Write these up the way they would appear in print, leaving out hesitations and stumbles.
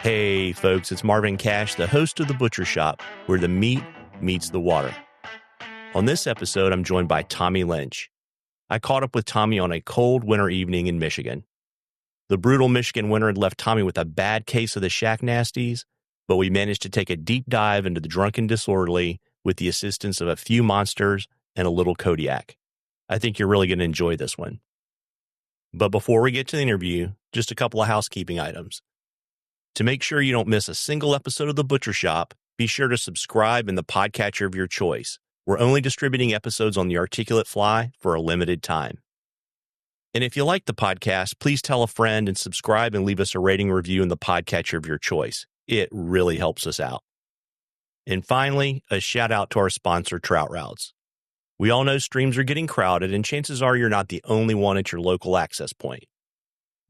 Hey, folks, it's Marvin Cash, the host of The Butcher Shop, where the meat meets the water. On this episode, I'm joined by Tommy Lynch. I caught up with Tommy on a cold winter evening in Michigan. The brutal Michigan winter had left Tommy with a bad case of the shack nasties, but we managed to take a deep dive into the drunken disorderly with the assistance of a few monsters and a little Kodiak. I think you're really going to enjoy this one. But before we get to the interview, just a couple of housekeeping items. To make sure you don't miss a single episode of The Butcher Shop, be sure to subscribe in the podcatcher of your choice. We're only distributing episodes on the Articulate Fly for a limited time. And if you like the podcast, please tell a friend and subscribe and leave us a rating review in the podcatcher of your choice. It really helps us out. And finally, a shout out to our sponsor, Trout Routes. We all know streams are getting crowded, and chances are you're not the only one at your local access point.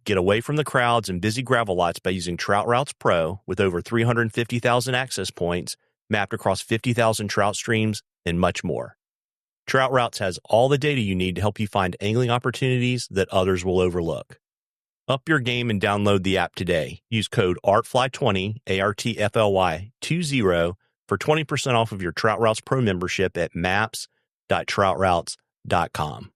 Get away from the crowds and busy gravel lots by using Trout Routes Pro with over 350,000 access points mapped across 50,000 trout streams and much more. Trout Routes has all the data you need to help you find angling opportunities that others will overlook. Up your game and download the app today. Use code ARTFLY20, ARTFLY20 for 20% off of your Trout Routes Pro membership at maps.troutroutes.com.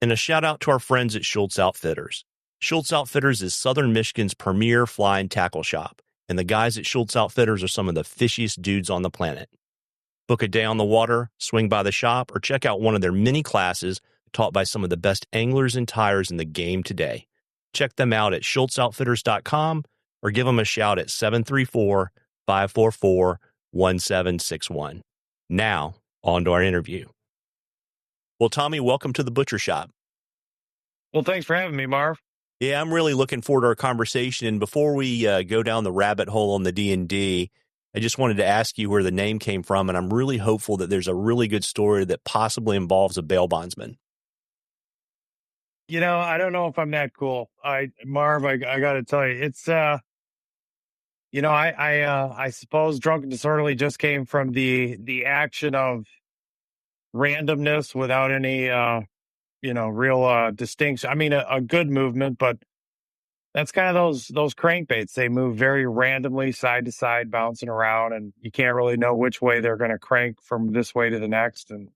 And a shout out to our friends at Schultz Outfitters. Schultz Outfitters is Southern Michigan's premier fly and tackle shop, and the guys at Schultz Outfitters are some of the fishiest dudes on the planet. Book a day on the water, swing by the shop, or check out one of their many classes taught by some of the best anglers and tyers in the game today. Check them out at schultzoutfitters.com or give them a shout at 734-544-1761. Now, on to our interview. Well, Tommy, welcome to the Butcher Shop. Well, thanks for having me, Marv. Yeah, I'm really looking forward to our conversation. And before we go down the rabbit hole on the D&D, I just wanted to ask you where the name came from. And I'm really hopeful that there's a really good story that possibly involves a bail bondsman. You know, I don't know if I'm that cool. Marv, I got to tell you, it's, I suppose drunken disorderly just came from the action of randomness without any, real distinction. I mean, a good movement, but that's kind of those crankbaits. They move very randomly, side to side, bouncing around, and you can't really know which way they're going to crank from this way to the next, and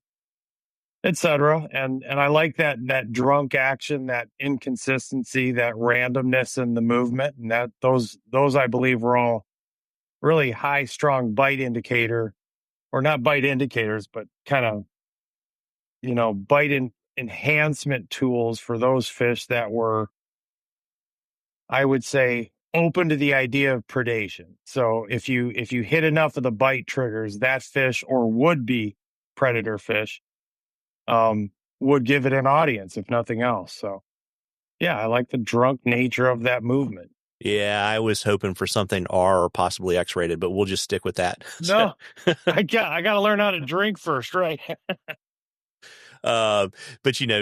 etc. And I like that drunk action, that inconsistency, that randomness in the movement, and that those I believe were all really high strong bite indicator, or not bite indicators, but kind of bite enhancement tools for those fish that were, I would say, open to the idea of predation. So if you hit enough of the bite triggers, that fish or would-be predator fish would give it an audience, if nothing else. So yeah, I like the drunk nature of that movement. Yeah, I was hoping for something R or possibly X-rated, but we'll just stick with that. No, I got to learn how to drink first, right? But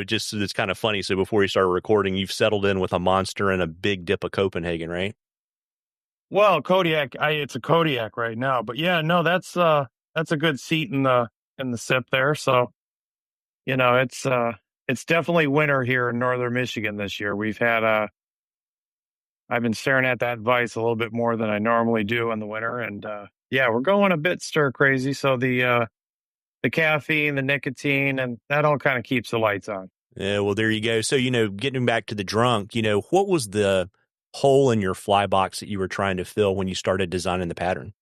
just it's kind of funny. So before you started recording, you've settled in with a monster and a big dip of Copenhagen, right? Well, Kodiak, it's a Kodiak right now, but yeah, no, that's a good seat in the sip there. So, it's definitely winter here in northern Michigan this year. We've had I've been staring at that vise a little bit more than I normally do in the winter, and we're going a bit stir crazy. So the caffeine, the nicotine, and that all kind of keeps the lights on. Yeah, well, there you go. So, getting back to the drunk, what was the hole in your fly box that you were trying to fill when you started designing the pattern?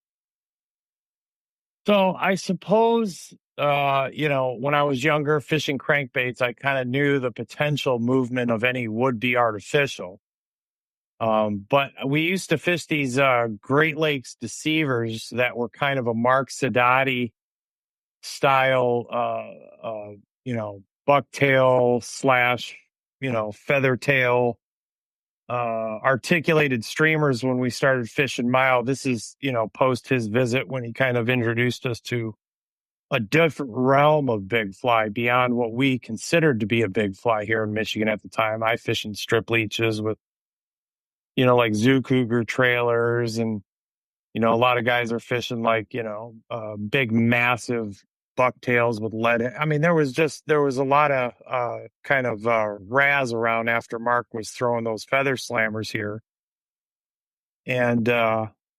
So I suppose, when I was younger, fishing crankbaits, I kind of knew the potential movement of any would-be artificial. But we used to fish these Great Lakes deceivers that were kind of a Mark Sidoti style, bucktail / feathertail, articulated streamers when we started fishing Mile. This is, post his visit when he kind of introduced us to a different realm of big fly beyond what we considered to be a big fly here in Michigan at the time. I fished in strip leeches with, like zoo cougar trailers, and, a lot of guys are fishing like, big, massive bucktails with lead. I mean, there was a lot of razz around after Mark was throwing those feather slammers here. And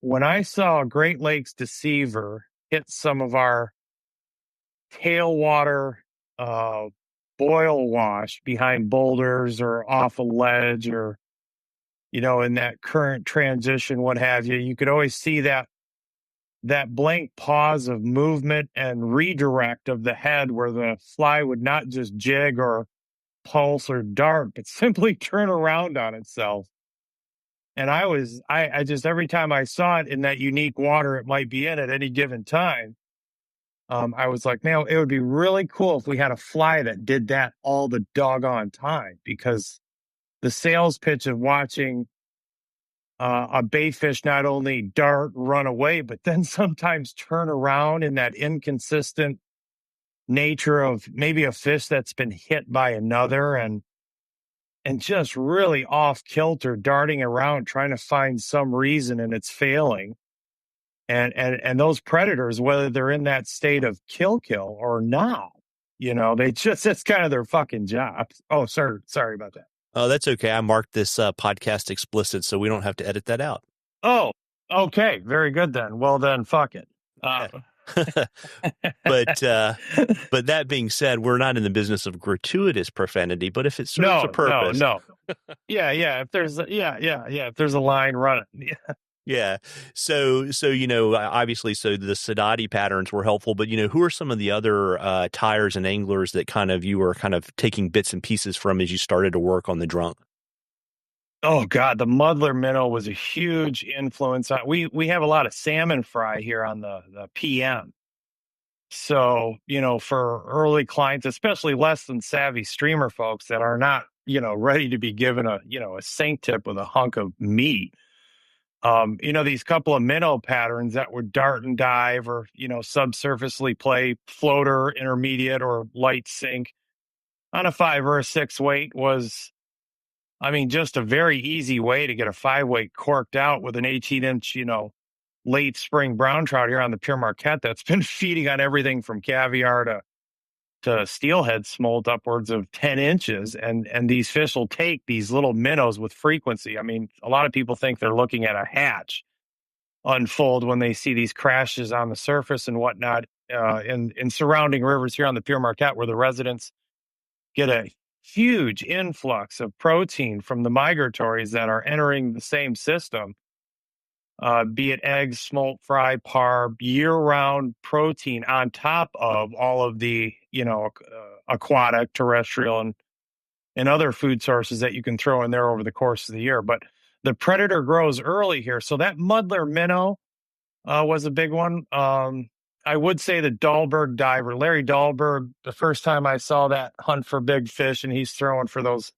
when I saw a Great Lakes deceiver hit some of our tailwater uh, boil wash behind boulders or off a ledge or, in that current transition, what have you, you could always see that blank pause of movement and redirect of the head where the fly would not just jig or pulse or dart, but simply turn around on itself. And I just, every time I saw it in that unique water it might be in at any given time, I was like, man, it would be really cool if we had a fly that did that all the doggone time, because the sales pitch of watching a bait fish not only dart, run away, but then sometimes turn around in that inconsistent nature of maybe a fish that's been hit by another and just really off kilter, darting around trying to find some reason and it's failing. And those predators, whether they're in that state of kill or not, they just, it's kind of their fucking job. Oh, sorry about that. Oh, that's okay. I marked this podcast explicit, so we don't have to edit that out. Oh, okay. Very good then. Well, then, fuck it. But that being said, we're not in the business of gratuitous profanity, but if it serves a purpose. No. Yeah. If there's if there's a line, run it. Yeah. So, obviously, so the Sadati patterns were helpful, but, who are some of the other tires and anglers that you were kind of taking bits and pieces from as you started to work on the drunk? Oh God, the muddler minnow was a huge influence on, we have a lot of salmon fry here on the PM. So, for early clients, especially less than savvy streamer folks that are not, ready to be given a sink tip with a hunk of meat. These couple of minnow patterns that would dart and dive or, subsurfacely play floater, intermediate, or light sink on a 5 or a 6 weight was, just a very easy way to get a 5 weight corked out with an 18-inch, late spring brown trout here on the Pure Marquette that's been feeding on everything from caviar to steelhead smolt upwards of 10 inches. And these fish will take these little minnows with frequency. A lot of people think they're looking at a hatch unfold when they see these crashes on the surface and whatnot in surrounding rivers here on the Pure Marquette, where the residents get a huge influx of protein from the migratories that are entering the same system. Be it eggs, smolt, fry, parb, year-round protein on top of all of the, aquatic, terrestrial, and other food sources that you can throw in there over the course of the year. But the predator grows early here. So that muddler minnow was a big one. I would say the Dahlberg diver, Larry Dahlberg, the first time I saw that hunt for big fish, and he's throwing for those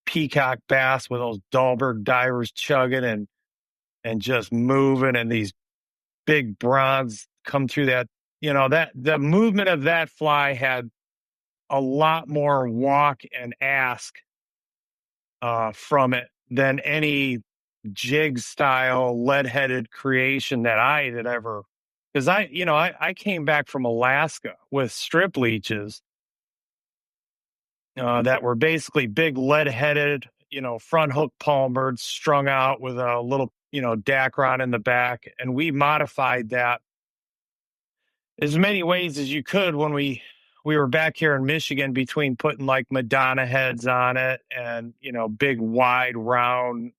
peacock bass with those Dahlberg divers chugging and just moving, and these big bronze come through that, that the movement of that fly had a lot more walk and ask from it than any jig style lead-headed creation that I had ever, because I came back from Alaska with strip leeches that were basically big lead-headed, front hook palmbirds strung out with a little, dacron in the back. And we modified that as many ways as you could when we were back here in Michigan, between putting like Madonna heads on it and, big wide round,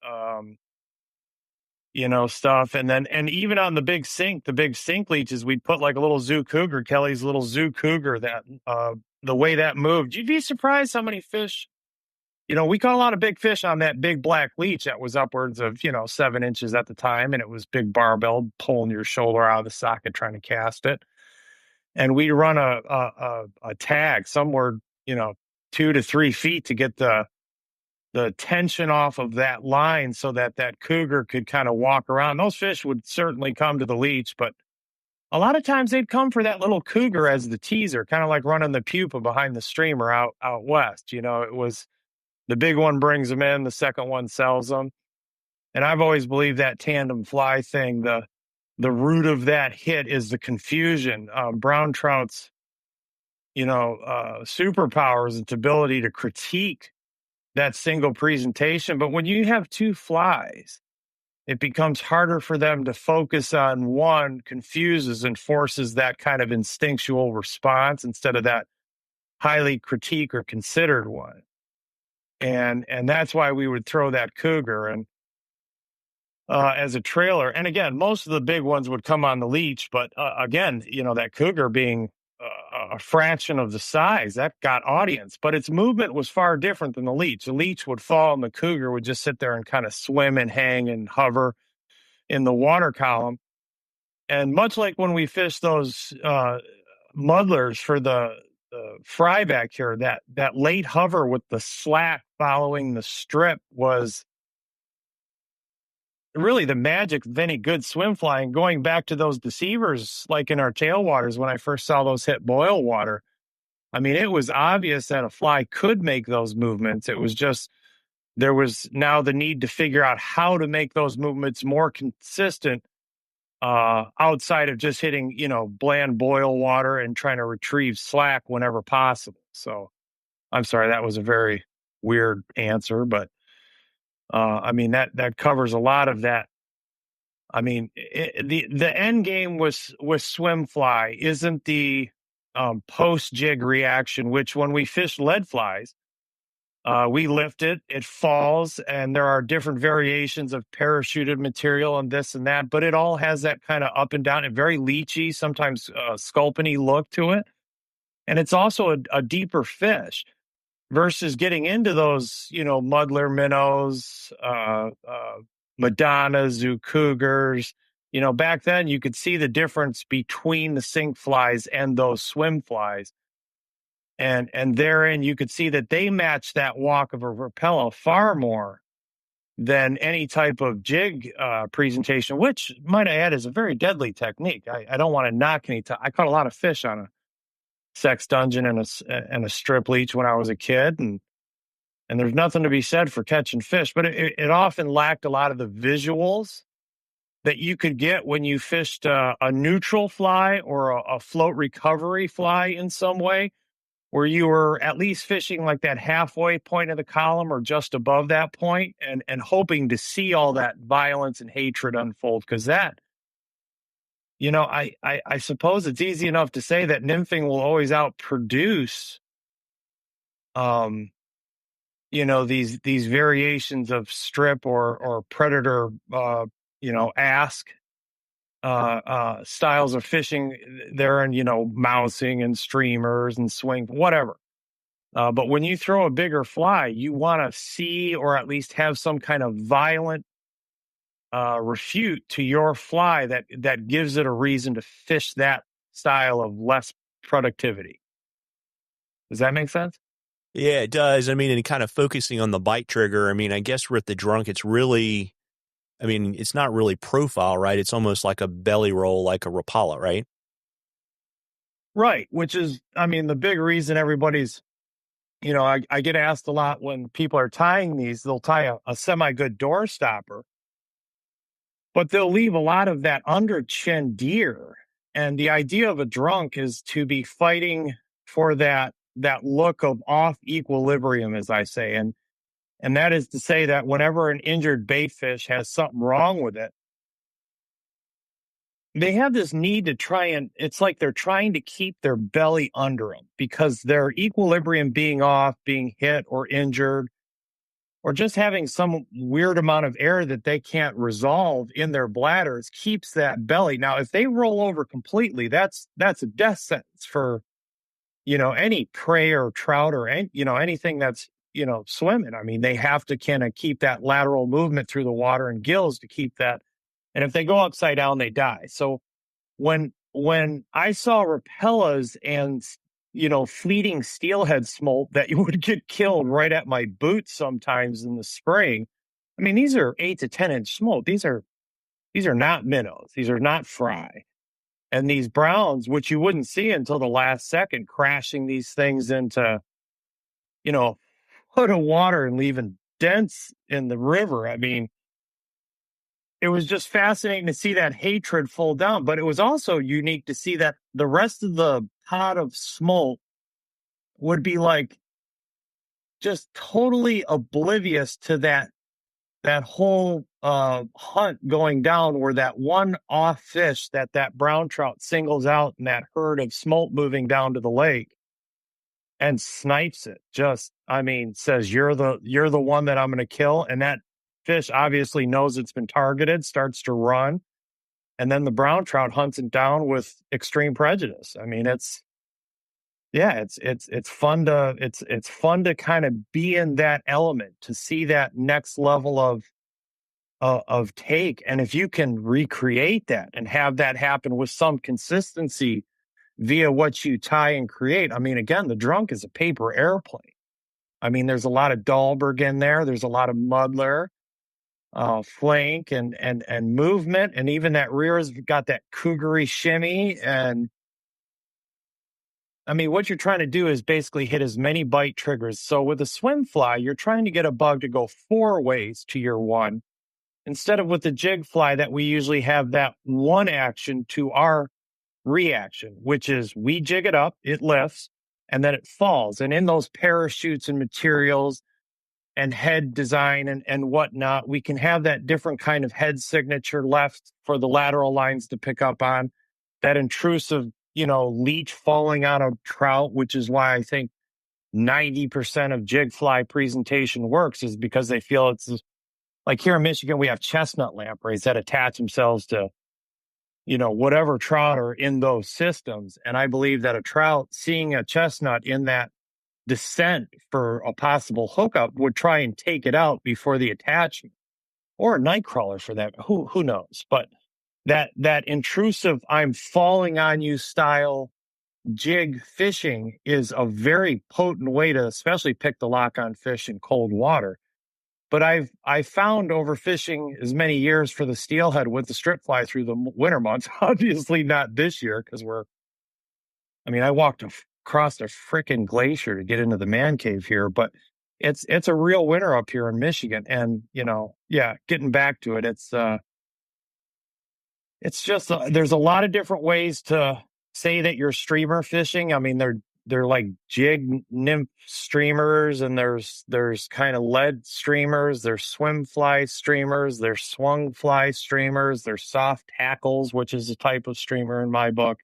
stuff. And even on the big sink leeches, we'd put like a little zoo cougar, Kelly's little zoo cougar, that, the way that moved, you'd be surprised how many fish, we caught a lot of big fish on that big black leech that was upwards of, 7 inches at the time. And it was big barbell pulling your shoulder out of the socket, trying to cast it. And we run a tag somewhere, 2 to 3 feet to get the tension off of that line so that cougar could kind of walk around. Those fish would certainly come to the leech, but a lot of times they'd come for that little cougar as the teaser, kind of like running the pupa behind the streamer out west. It was the big one brings them in, the second one sells them. And I've always believed that tandem fly thing, the root of that hit is the confusion. Brown trout's, superpower is its ability to critique that single presentation. But when you have two flies it becomes harder for them to focus on one, confuses and forces that kind of instinctual response instead of that highly critique or considered one. And that's why we would throw that cougar and as a trailer. And again, most of the big ones would come on the leech, but again, that cougar being a fraction of the size, that got audience. But its movement was far different than the leech. The leech would fall, and the cougar would just sit there and kind of swim and hang and hover in the water column. And much like when we fish those muddlers for the fry back here, that late hover with the slack following the strip was really the magic of any good swim flying. Going back to those deceivers, like in our tailwaters, when I first saw those hit boil water, I mean, it was obvious that a fly could make those movements. It was just, there was now the need to figure out how to make those movements more consistent outside of just hitting, bland boil water and trying to retrieve slack whenever possible. So I'm sorry, that was a very weird answer, but I mean, that covers a lot of that. I mean, the end game with swim fly isn't the post jig reaction, which when we fish lead flies, we lift it, it falls, and there are different variations of parachuted material and this and that, but it all has that kind of up and down and very leechy, sometimes sculpiny look to it. And it's also a deeper fish versus getting into those, muddler minnows, Madonnas, zoo cougars. Back then you could see the difference between the sink flies and those swim flies. And therein you could see that they match that walk of a Rapala far more than any type of jig presentation, which, might I add, is a very deadly technique. I don't want to knock any I caught a lot of fish on a sex dungeon and a strip leech when I was a kid, and there's nothing to be said for catching fish, but it often lacked a lot of the visuals that you could get when you fished a neutral fly or a float recovery fly in some way, where you were at least fishing like that halfway point of the column or just above that point and hoping to see all that violence and hatred unfold. Because that, I suppose it's easy enough to say that nymphing will always outproduce, these variations of strip or predator, ask styles of fishing there, and mousing and streamers and swing, whatever. But when you throw a bigger fly, you want to see or at least have some kind of violent refute to your fly that gives it a reason to fish that style of less productivity. Does that make sense? Yeah, it does. I mean, and kind of focusing on the bite trigger. I mean, I guess with the drunk, it's really, I mean, it's not really profile, right? It's almost like a belly roll, like a Rapala, right? Right. Which is, I mean, the big reason everybody's, I get asked a lot when people are tying these, they'll tie a semi-good door stopper, but they'll leave a lot of that under chin deer. And the idea of a drunk is to be fighting for that look of off equilibrium, as I say. And that is to say that whenever an injured bait fish has something wrong with it, they have this need to try and, it's like they're trying to keep their belly under them because their equilibrium being off, being hit or injured, or just having some weird amount of air that they can't resolve in their bladders keeps that belly. Now, if they roll over completely, that's a death sentence for, any prey or trout or, anything that's, swimming. I mean, they have to kind of keep that lateral movement through the water and gills to keep that. And if they go upside down, they die. So when I saw Rapalas and, fleeting steelhead smolt that you would get killed right at my boots sometimes in the spring. I mean, these are 8 to 10 inch smolt. These are not minnows. These are not fry. And these browns, which you wouldn't see until the last second, crashing these things into, foot of water and leaving dents in the river. I mean, it was just fascinating to see that hatred fall down, but it was also unique to see that the rest of the pod of smolt would be like just totally oblivious to that that whole hunt going down where that one off fish that brown trout singles out in that herd of smolt moving down to the lake and snipes it. Just, I mean, says you're the one that I'm going to kill, and that fish obviously knows it's been targeted, starts to run, and then the brown trout hunts it down with extreme prejudice. I mean, it's fun to it's fun to kind of be in that element, to see that next level of take. And if you can recreate that and have that happen with some consistency via what you tie and create. I mean, again, the drunk is a paper airplane. I mean, there's a lot of Dahlberg in there. There's a lot of muddler, flank and movement. And even that rear has got that cougary shimmy. And I mean, what you're trying to do is basically hit as many bite triggers. So with a swim fly, you're trying to get a bug to go 4 ways to your one, instead of with the jig fly that we usually have that one action to our reaction, which is we jig it up, it lifts, and then it falls. And in those parachutes and materials and head design and whatnot, we can have that different kind of head signature left for the lateral lines to pick up on, that intrusive, leech falling out of trout, which is why I think 90% of jig fly presentation works, is because they feel it's like here in Michigan, we have chestnut lampreys that attach themselves to whatever trout are in those systems. And I believe that a trout seeing a chestnut in that descent for a possible hookup would try and take it out before the attachment, or a night crawler for that. Who knows? But that intrusive, I'm falling on you style jig fishing is a very potent way to especially pick the lock on fish in cold water. But I found overfishing as many years for the steelhead with the strip fly through the winter months. Obviously not this year, because I walked across a freaking glacier to get into the man cave here, but it's a real winter up here in Michigan. And, getting back to it, it's just, there's a lot of different ways to say that you're streamer fishing. I mean, they're like jig nymph streamers, and there's kind of lead streamers, there's swim fly streamers, there's swung fly streamers, there's soft tackles, which is a type of streamer in my book.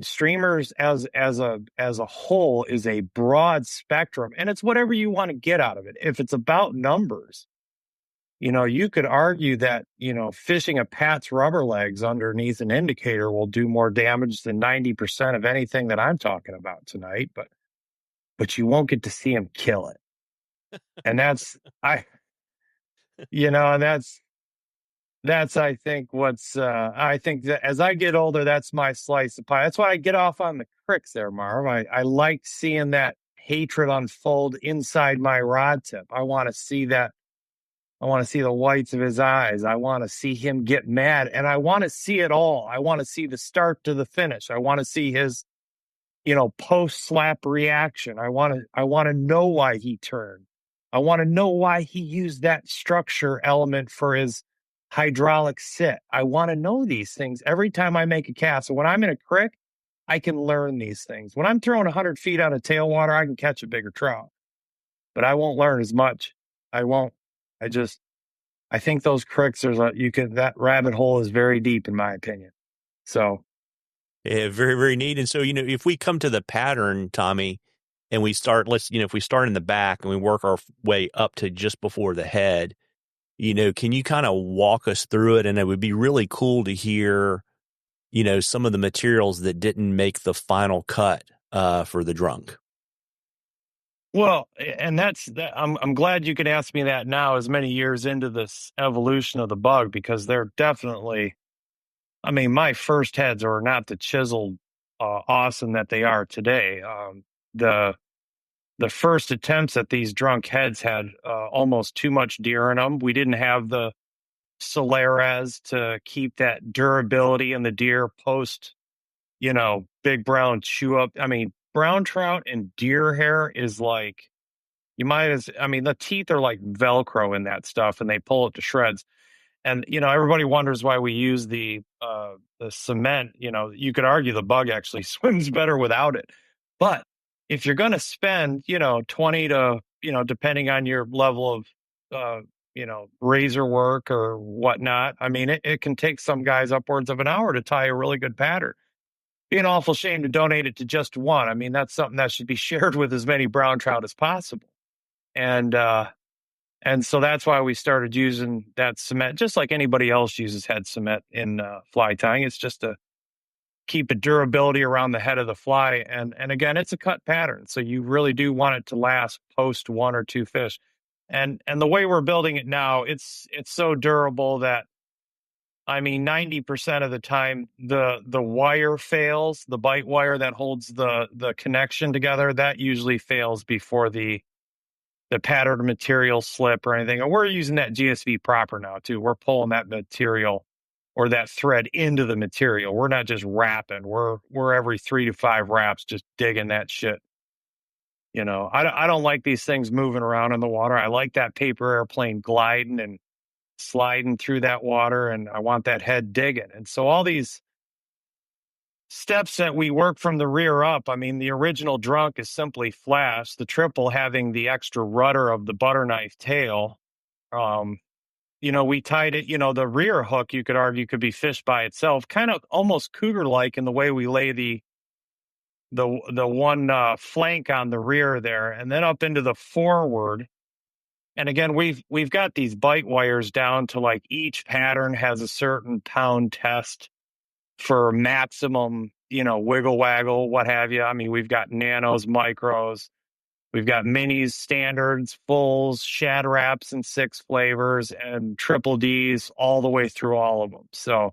Streamers as a whole is a broad spectrum, and it's whatever you want to get out of it. If it's about numbers, you could argue that, fishing a Pat's rubber legs underneath an indicator will do more damage than 90% of anything that I'm talking about tonight, but you won't get to see him kill it. And that's, I think I think that as I get older, that's my slice of pie. That's why I get off on the cricks there, Marv. I like seeing that hatred unfold inside my rod tip. I want to see that. I want to see the whites of his eyes. I want to see him get mad, and I want to see it all. I want to see the start to the finish. I want to see his, post slap reaction. I want to know why he turned. I want to know why he used that structure element for his hydraulic sit. I want to know these things every time I make a cast. So when I'm in a creek, I can learn these things. When I'm throwing 100 feet out of tailwater, I can catch a bigger trout, but I won't learn as much. I won't. I think those cricks, that rabbit hole is very deep in my opinion. So. Yeah, very, very neat. And so, if we come to the pattern, Tommy, and we start, if we start in the back and we work our way up to just before the head, can you kind of walk us through it? And it would be really cool to hear, some of the materials that didn't make the final cut for the drunk. Well, and that's that. I'm glad you can ask me that now, as many years into this evolution of the bug, because they're definitely, my first heads are not the chiseled, awesome that they are today. The first attempts at these drunk heads had almost too much deer in them. We didn't have the Solares to keep that durability in the deer post, big brown chew up. Brown trout and deer hair is like, the teeth are like Velcro in that stuff, and they pull it to shreds. And, everybody wonders why we use the cement. You could argue the bug actually swims better without it. But if you're going to spend, 20 to, depending on your level of razor work or whatnot. I mean, it can take some guys upwards of an hour to tie a really good pattern. Be an awful shame to donate it to just one. I mean, that's something that should be shared with as many brown trout as possible. And so that's why we started using that cement, just like anybody else uses head cement in fly tying. It's just to keep the durability around the head of the fly. And again, it's a cut pattern, so you really do want it to last post one or two fish. And the way we're building it now, it's so durable that, I mean, 90% of the time the wire fails, the bite wire that holds the connection together, that usually fails before the patterned material slip or anything. And we're using that GSV proper now too. We're pulling that material or that thread into the material. We're not just wrapping. We're every 3 to 5 wraps just digging that shit. I don't like these things moving around in the water. I like that paper airplane gliding and sliding through that water, and I want that head digging. And so all these steps that we work from the rear up, I mean, the original drunk is simply flash, the triple having the extra rudder of the butter knife tail. We tied it, the rear hook, you could argue, could be fished by itself, kind of almost cougar-like in the way we lay the one flank on the rear there, and then up into the forward. And again, we've got these bite wires down to, like, each pattern has a certain pound test for maximum, wiggle waggle, what have you. I mean, we've got nanos, micros, we've got minis, standards, fulls, shad wraps in 6 flavors, and triple Ds all the way through all of them. So,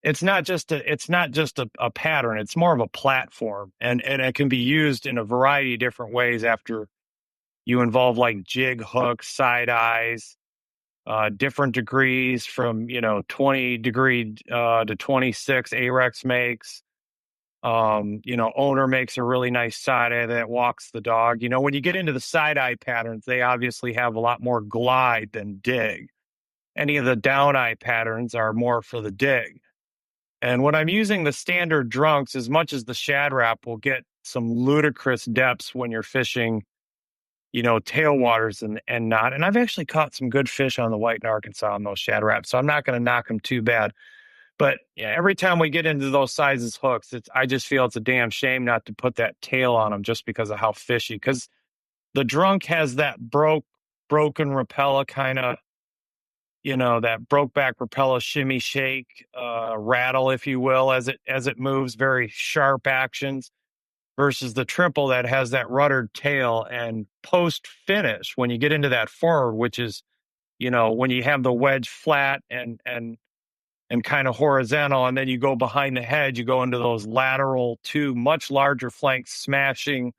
it's not just a pattern. It's more of a platform, and it can be used in a variety of different ways after you involve, like, jig hooks, side eyes, different degrees from 20 degree to 26. Arex makes. Owner makes a really nice side eye that walks the dog. When you get into the side eye patterns, they obviously have a lot more glide than dig. Any of the down eye patterns are more for the dig. And when I'm using the standard drunks, as much as the shad wrap will get some ludicrous depths when you're fishing, tailwaters and not. And I've actually caught some good fish on the white in Arkansas on those shad wraps, so I'm not going to knock them too bad. But yeah, every time we get into those sizes hooks, I just feel it's a damn shame not to put that tail on them just because of how fishy. Because the drunk has that broken Rapala kind of, that broke back Rapala shimmy shake, rattle, if you will, as it moves, very sharp actions, versus the triple that has that ruddered tail. And post finish, when you get into that forward, which is, when you have the wedge flat and kind of horizontal, and then you go behind the head, you go into those lateral 2 much larger flanks, smashing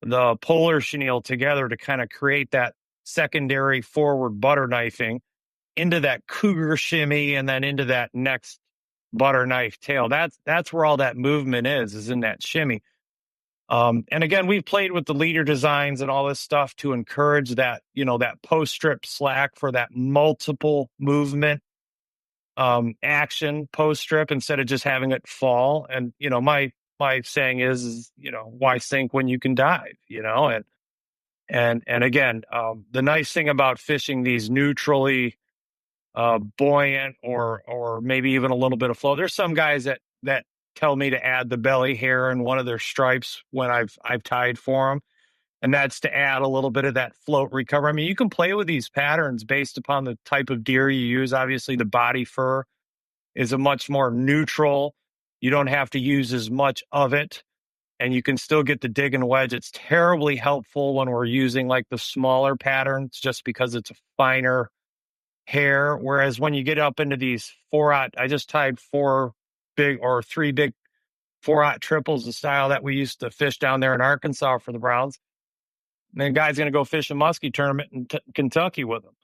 the polar chenille together to kind of create that secondary forward butter knifing into that cougar shimmy, and then into that next butter knife tail. That's where all that movement is in that shimmy. And again, we've played with the leader designs and all this stuff to encourage that, that post strip slack for that multiple movement action post strip instead of just having it fall. And, my saying is, why sink when you can dive, and again, the nice thing about fishing these neutrally buoyant or maybe even a little bit of flow. There's some guys that tell me to add the belly hair in one of their stripes when I've tied for them, and that's to add a little bit of that float recovery. I mean, you can play with these patterns based upon the type of deer you use. Obviously, the body fur is a much more neutral. You don't have to use as much of it, and you can still get the dig and wedge. It's terribly helpful when we're using, like, the smaller patterns, just because it's a finer hair. Whereas when you get up into these 4/0, I just tied 3 big 4/0 triples, the style that we used to fish down there in Arkansas for the Browns. And the guy's going to go fish a muskie tournament in Kentucky with him.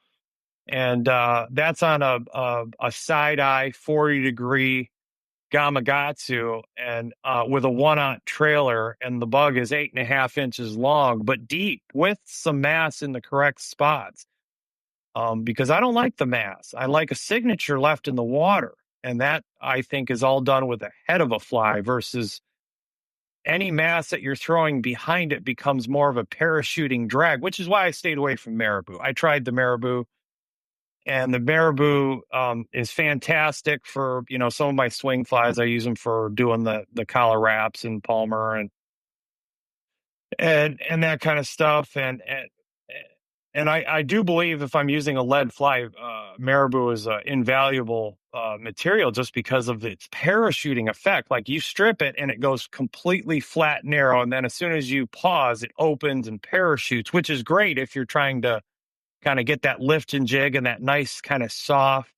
And that's on a side eye 40 degree Gamakatsu, and with a 1/0 trailer, and the bug is 8.5 inches long, but deep with some mass in the correct spots. Because I don't like the mass. I like a signature left in the water. And that, I think, is all done with the head of a fly versus any mass that you're throwing behind it becomes more of a parachuting drag, which is why I stayed away from marabou. I tried the marabou, and the marabou is fantastic for, some of my swing flies. I use them for doing the collar wraps and Palmer and that kind of stuff. And I do believe if I'm using a lead fly, marabou is an invaluable material just because of its parachuting effect. Like you strip it and it goes completely flat, narrow. And then as soon as you pause, it opens and parachutes, which is great if you're trying to kind of get that lift and jig and that nice kind of soft,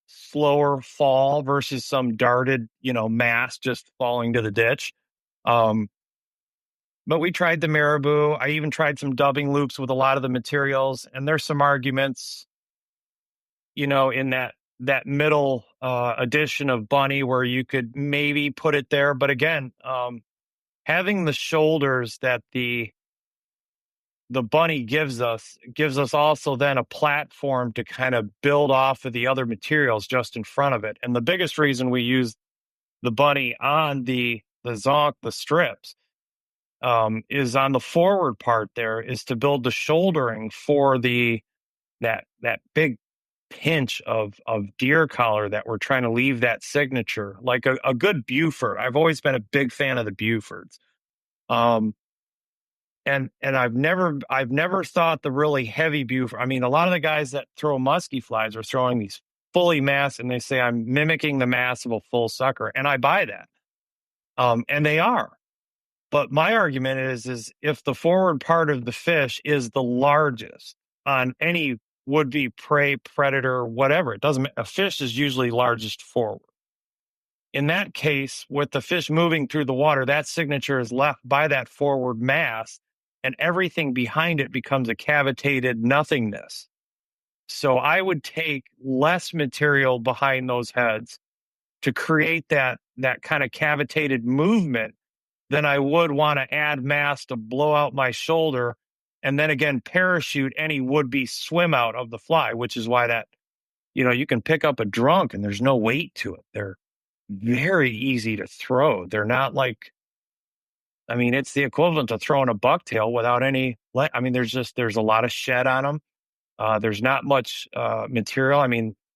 slower fall versus some darted, mass just falling to the ditch. But we tried the marabou. I even tried some dubbing loops with a lot of the materials, and there's some arguments, in that middle edition of bunny where you could maybe put it there. But again, having the shoulders that the bunny gives us also then a platform to kind of build off of the other materials just in front of it. And the biggest reason we use the bunny on the zonk, the strips, is on the forward part there is to build the shouldering for that big pinch of deer collar that we're trying to leave that signature, like a good Buford. I've always been a big fan of the Bufords. And I've never thought the really heavy Buford. I mean, a lot of the guys that throw musky flies are throwing these fully mass, and they say I'm mimicking the mass of a full sucker, and I buy that. And they are. But my argument is if the forward part of the fish is the largest on any would-be prey, predator, whatever, it doesn't. A fish is usually largest forward. In that case, with the fish moving through the water, that signature is left by that forward mass, and everything behind it becomes a cavitated nothingness. So I would take less material behind those heads to create that kind of cavitated movement than I would want to add mass to blow out my shoulder and then again parachute any would-be swim out of the fly, which is why that, you can pick up a drunk and there's no weight to it. They're very easy to throw. They're not like, it's the equivalent of throwing a bucktail without any, there's a lot of shed on them. There's not much material.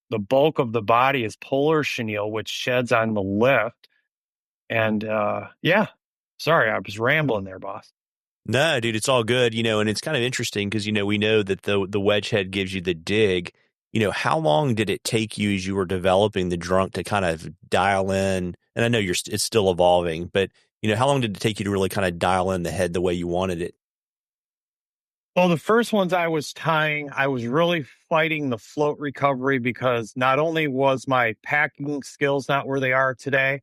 The bulk of the body is polar chenille, which sheds on the lift. And yeah. Sorry, I was rambling there, boss. No, dude, it's all good, and it's kind of interesting because, we know that the wedge head gives you the dig. How long did it take you as you were developing the drunk to kind of dial in? And I know it's still evolving, but, how long did it take you to really kind of dial in the head the way you wanted it? Well, the first ones I was tying, I was really fighting the float recovery because not only was my packing skills not where they are today,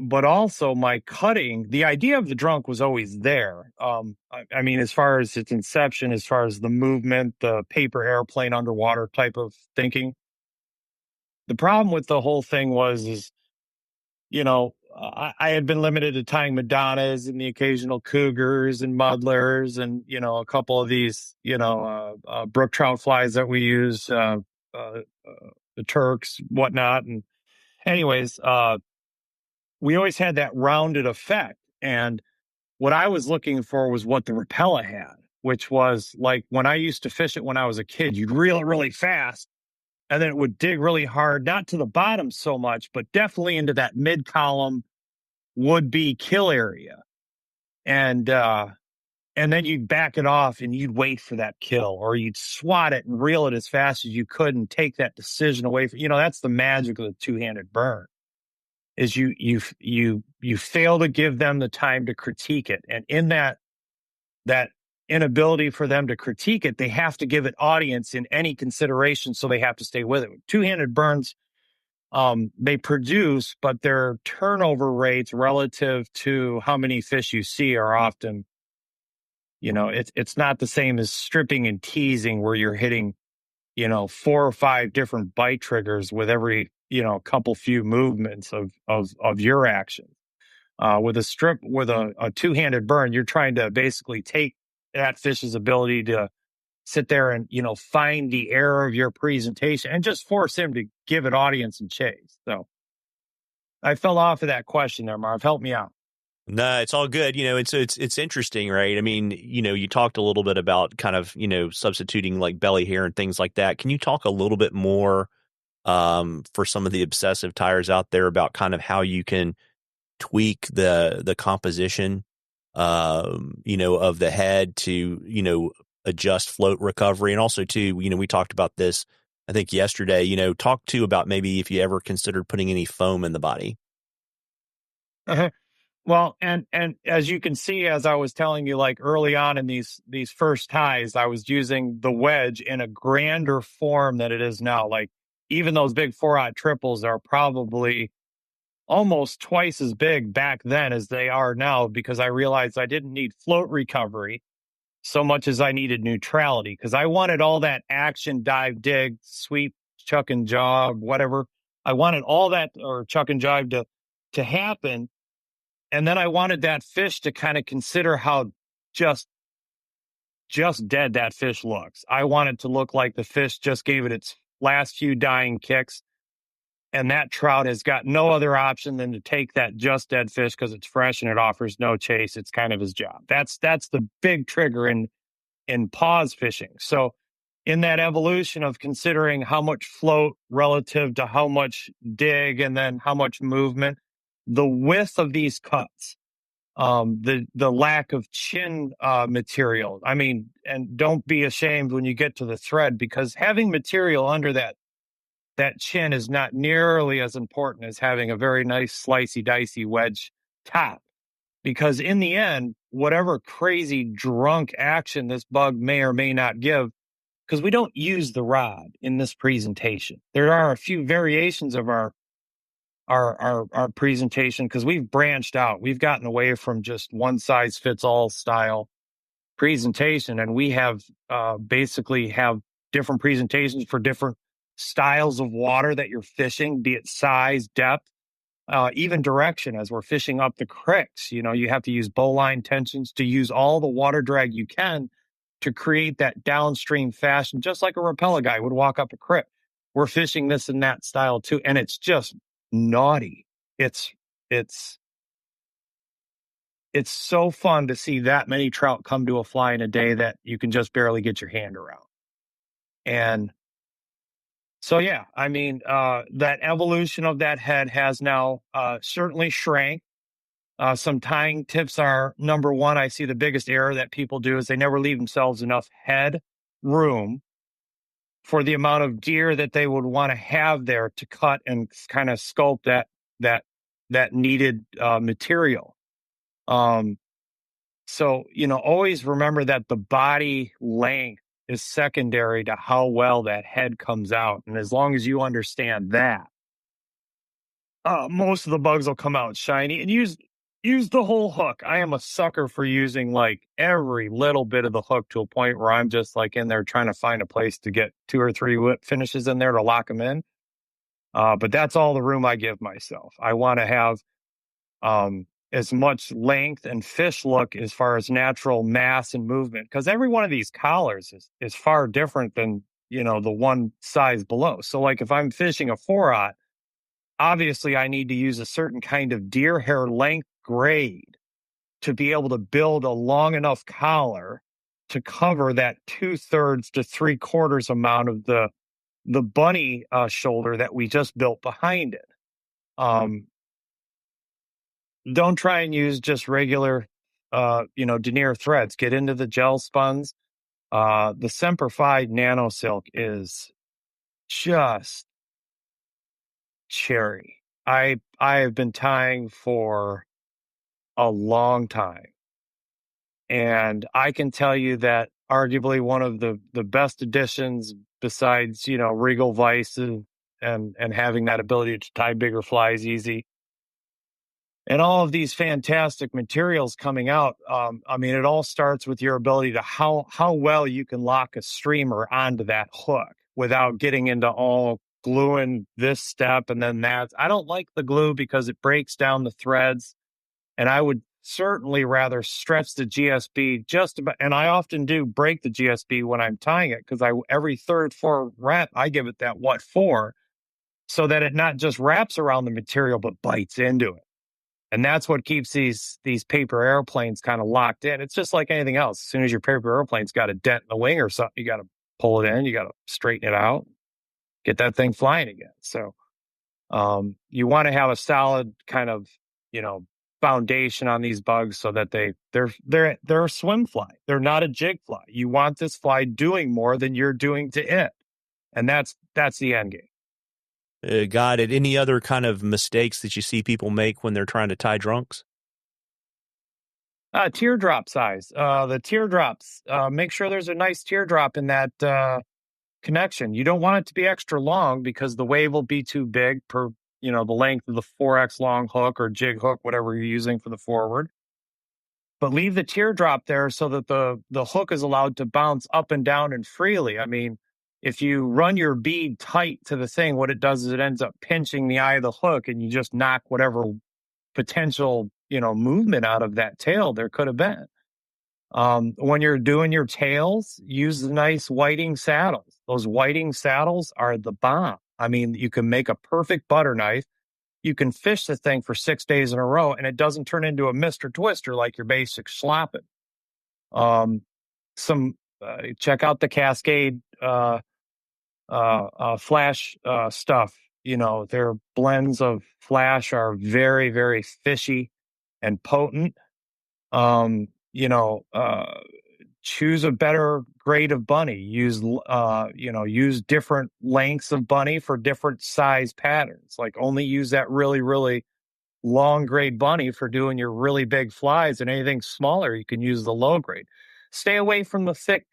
but also my cutting, the idea of the drunk was always there. As far as its inception, as far as the movement, the paper airplane underwater type of thinking. The problem with the whole thing is, I had been limited to tying Madonnas and the occasional cougars and muddlers and, a couple of these, brook trout flies that we use, the Turks, whatnot. And anyways, we always had that rounded effect. And what I was looking for was what the Rapala had, which was like when I used to fish it when I was a kid, you'd reel it really fast and then it would dig really hard, not to the bottom so much, but definitely into that mid column would-be kill area. And then you'd back it off and you'd wait for that kill, or you'd swat it and reel it as fast as you could and take that decision away from, that's the magic of the two-handed burn. Is you fail to give them the time to critique it. And in that inability for them to critique it, they have to give it audience in any consideration, so they have to stay with it. Two-handed burns, they produce, but their turnover rates relative to how many fish you see are often, it's not the same as stripping and teasing where you're hitting, 4 or 5 different bite triggers with every, couple few movements of your action. With a strip, with a two-handed burn, you're trying to basically take that fish's ability to sit there and, find the error of your presentation and just force him to give it audience and chase. So I fell off of that question there, Marv. Help me out. No, it's all good. And so it's interesting, right? I mean, you talked a little bit about kind of, substituting like belly hair and things like that. Can you talk a little bit more for some of the obsessive tires out there about kind of how you can tweak the composition of the head to, adjust float recovery? And also too, we talked about this, I think yesterday, talk too about maybe if you ever considered putting any foam in the body. Well, and as you can see, as I was telling you, like early on in these first ties, I was using the wedge in a grander form than it is now. Like even those big 4/0 triples are probably almost twice as big back then as they are now, because I realized I didn't need float recovery so much as I needed neutrality, because I wanted all that action, dive, dig, sweep, chuck and jive, whatever. I wanted all that, or chuck and jive, to happen. And then I wanted that fish to kind of consider how just dead that fish looks. I want it to look like the fish just gave it its last few dying kicks. And that trout has got no other option than to take that just dead fish because it's fresh and it offers no chase. It's kind of his job. That's the big trigger in pause fishing. So in that evolution of considering how much float relative to how much dig and then how much movement, the width of these cuts, the lack of chin material. I mean, and don't be ashamed when you get to the thread, because having material under that chin is not nearly as important as having a very nice slicey dicey wedge top. Because in the end, whatever crazy drunk action this bug may or may not give, because we don't use the rod in this presentation. There are a few variations of our presentation, because we've branched out. We've gotten away from just one size fits all style presentation, and we have basically have different presentations for different styles of water that you're fishing, be it size, depth, even direction. As we're fishing up the creeks, you have to use bowline tensions to use all the water drag you can to create that downstream fashion, just like a Rapala guy would walk up a creek. We're fishing this in that style too, and it's just naughty. It's so fun to see that many trout come to a fly in a day that you can just barely get your hand around. And so, yeah, I mean, that evolution of that head has now certainly shrank. Some tying tips are, number one, I see the biggest error that people do is they never leave themselves enough head room for the amount of gear that they would want to have there to cut and kind of sculpt that needed material. So, always remember that the body length is secondary to how well that head comes out. And as long as you understand that, most of the bugs will come out shiny. And use the whole hook. I am a sucker for using like every little bit of the hook to a point where I'm just like in there trying to find a place to get 2 or 3 whip finishes in there to lock them in. But that's all the room I give myself. I want to have as much length and fish look as far as natural mass and movement, because every one of these collars is far different than the one size below. So like if I'm fishing a 4/0, obviously I need to use a certain kind of deer hair length grade to be able to build a long enough collar to cover that 2/3 to 3/4 amount of the bunny shoulder that we just built behind it. Don't try and use just regular, denier threads. Get into the gel spuns. The Semper-Fi Nano Silk is just cherry. I have been tying for a long time, and I can tell you that arguably one of the best additions, besides Regal Vice and having that ability to tie bigger flies easy, and all of these fantastic materials coming out. I mean, it all starts with your ability to how well you can lock a streamer onto that hook without getting into all gluing this step and then that. I don't like the glue because it breaks down the threads, and I would certainly rather stretch the GSB just about. And I often do break the GSB when I'm tying it, because every third, fourth wrap, I give it that what for, so that it not just wraps around the material but bites into it. And that's what keeps these paper airplanes kind of locked in. It's just like anything else. As soon as your paper airplane's got a dent in the wing or something, you got to pull it in, you got to straighten it out, get that thing flying again. So you want to have a solid kind of, foundation on these bugs so that they're a swim fly. They're not a jig fly. You want this fly doing more than you're doing to it. And that's the end game. Got it. Any other kind of mistakes that you see people make when they're trying to tie drunks? Teardrop size. The teardrops, make sure there's a nice teardrop in that connection. You don't want it to be extra long because the wave will be too big per, the length of the 4X long hook or jig hook, whatever you're using for the forward. But leave the teardrop there so that the hook is allowed to bounce up and down and freely. I mean, if you run your bead tight to the thing, what it does is it ends up pinching the eye of the hook and you just knock whatever potential, movement out of that tail there could have been. When you're doing your tails, use the nice whiting saddles. Those whiting saddles are the bomb. I mean, you can make a perfect butter knife. You can fish the thing for 6 days in a row and it doesn't turn into a Mr. Twister like your basic slopping. Check out the Cascade, flash stuff. Their blends of flash are very, very fishy and potent. Choose a better grade of bunny. Use different lengths of bunny for different size patterns. Like only use that really, really long grade bunny for doing your really big flies, and anything smaller, you can use the low grade. Stay away from the thick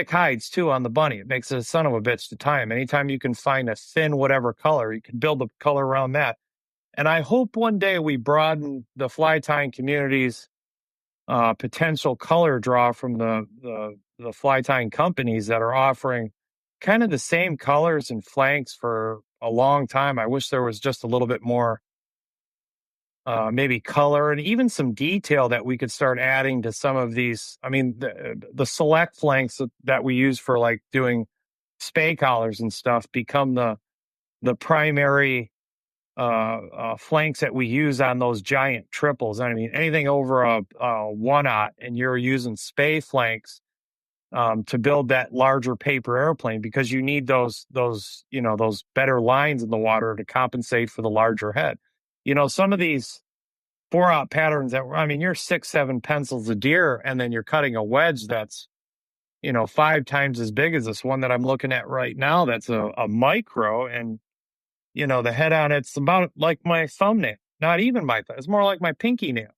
hides too on the bunny. It makes it a son of a bitch to tie them. Anytime you can find a thin whatever color, you can build a color around that. And I hope one day we broaden the fly tying community's potential color draw from the fly tying companies that are offering kind of the same colors and flanks for a long time. I wish there was just a little bit more maybe color and even some detail that we could start adding to some of these. I mean, the select flanks that we use for like doing spay collars and stuff become the primary flanks that we use on those giant triples. I mean, anything over a 1/0 and you're using spay flanks to build that larger paper airplane because you need those better lines in the water to compensate for the larger head. Some of these 4/0 patterns you're 6-7 pencils a deer and then you're cutting a wedge that's 5 times as big as this one that I'm looking at right now. That's a micro, and the head on it's about like my thumbnail, not even my thumb. It's more like my pinky nail.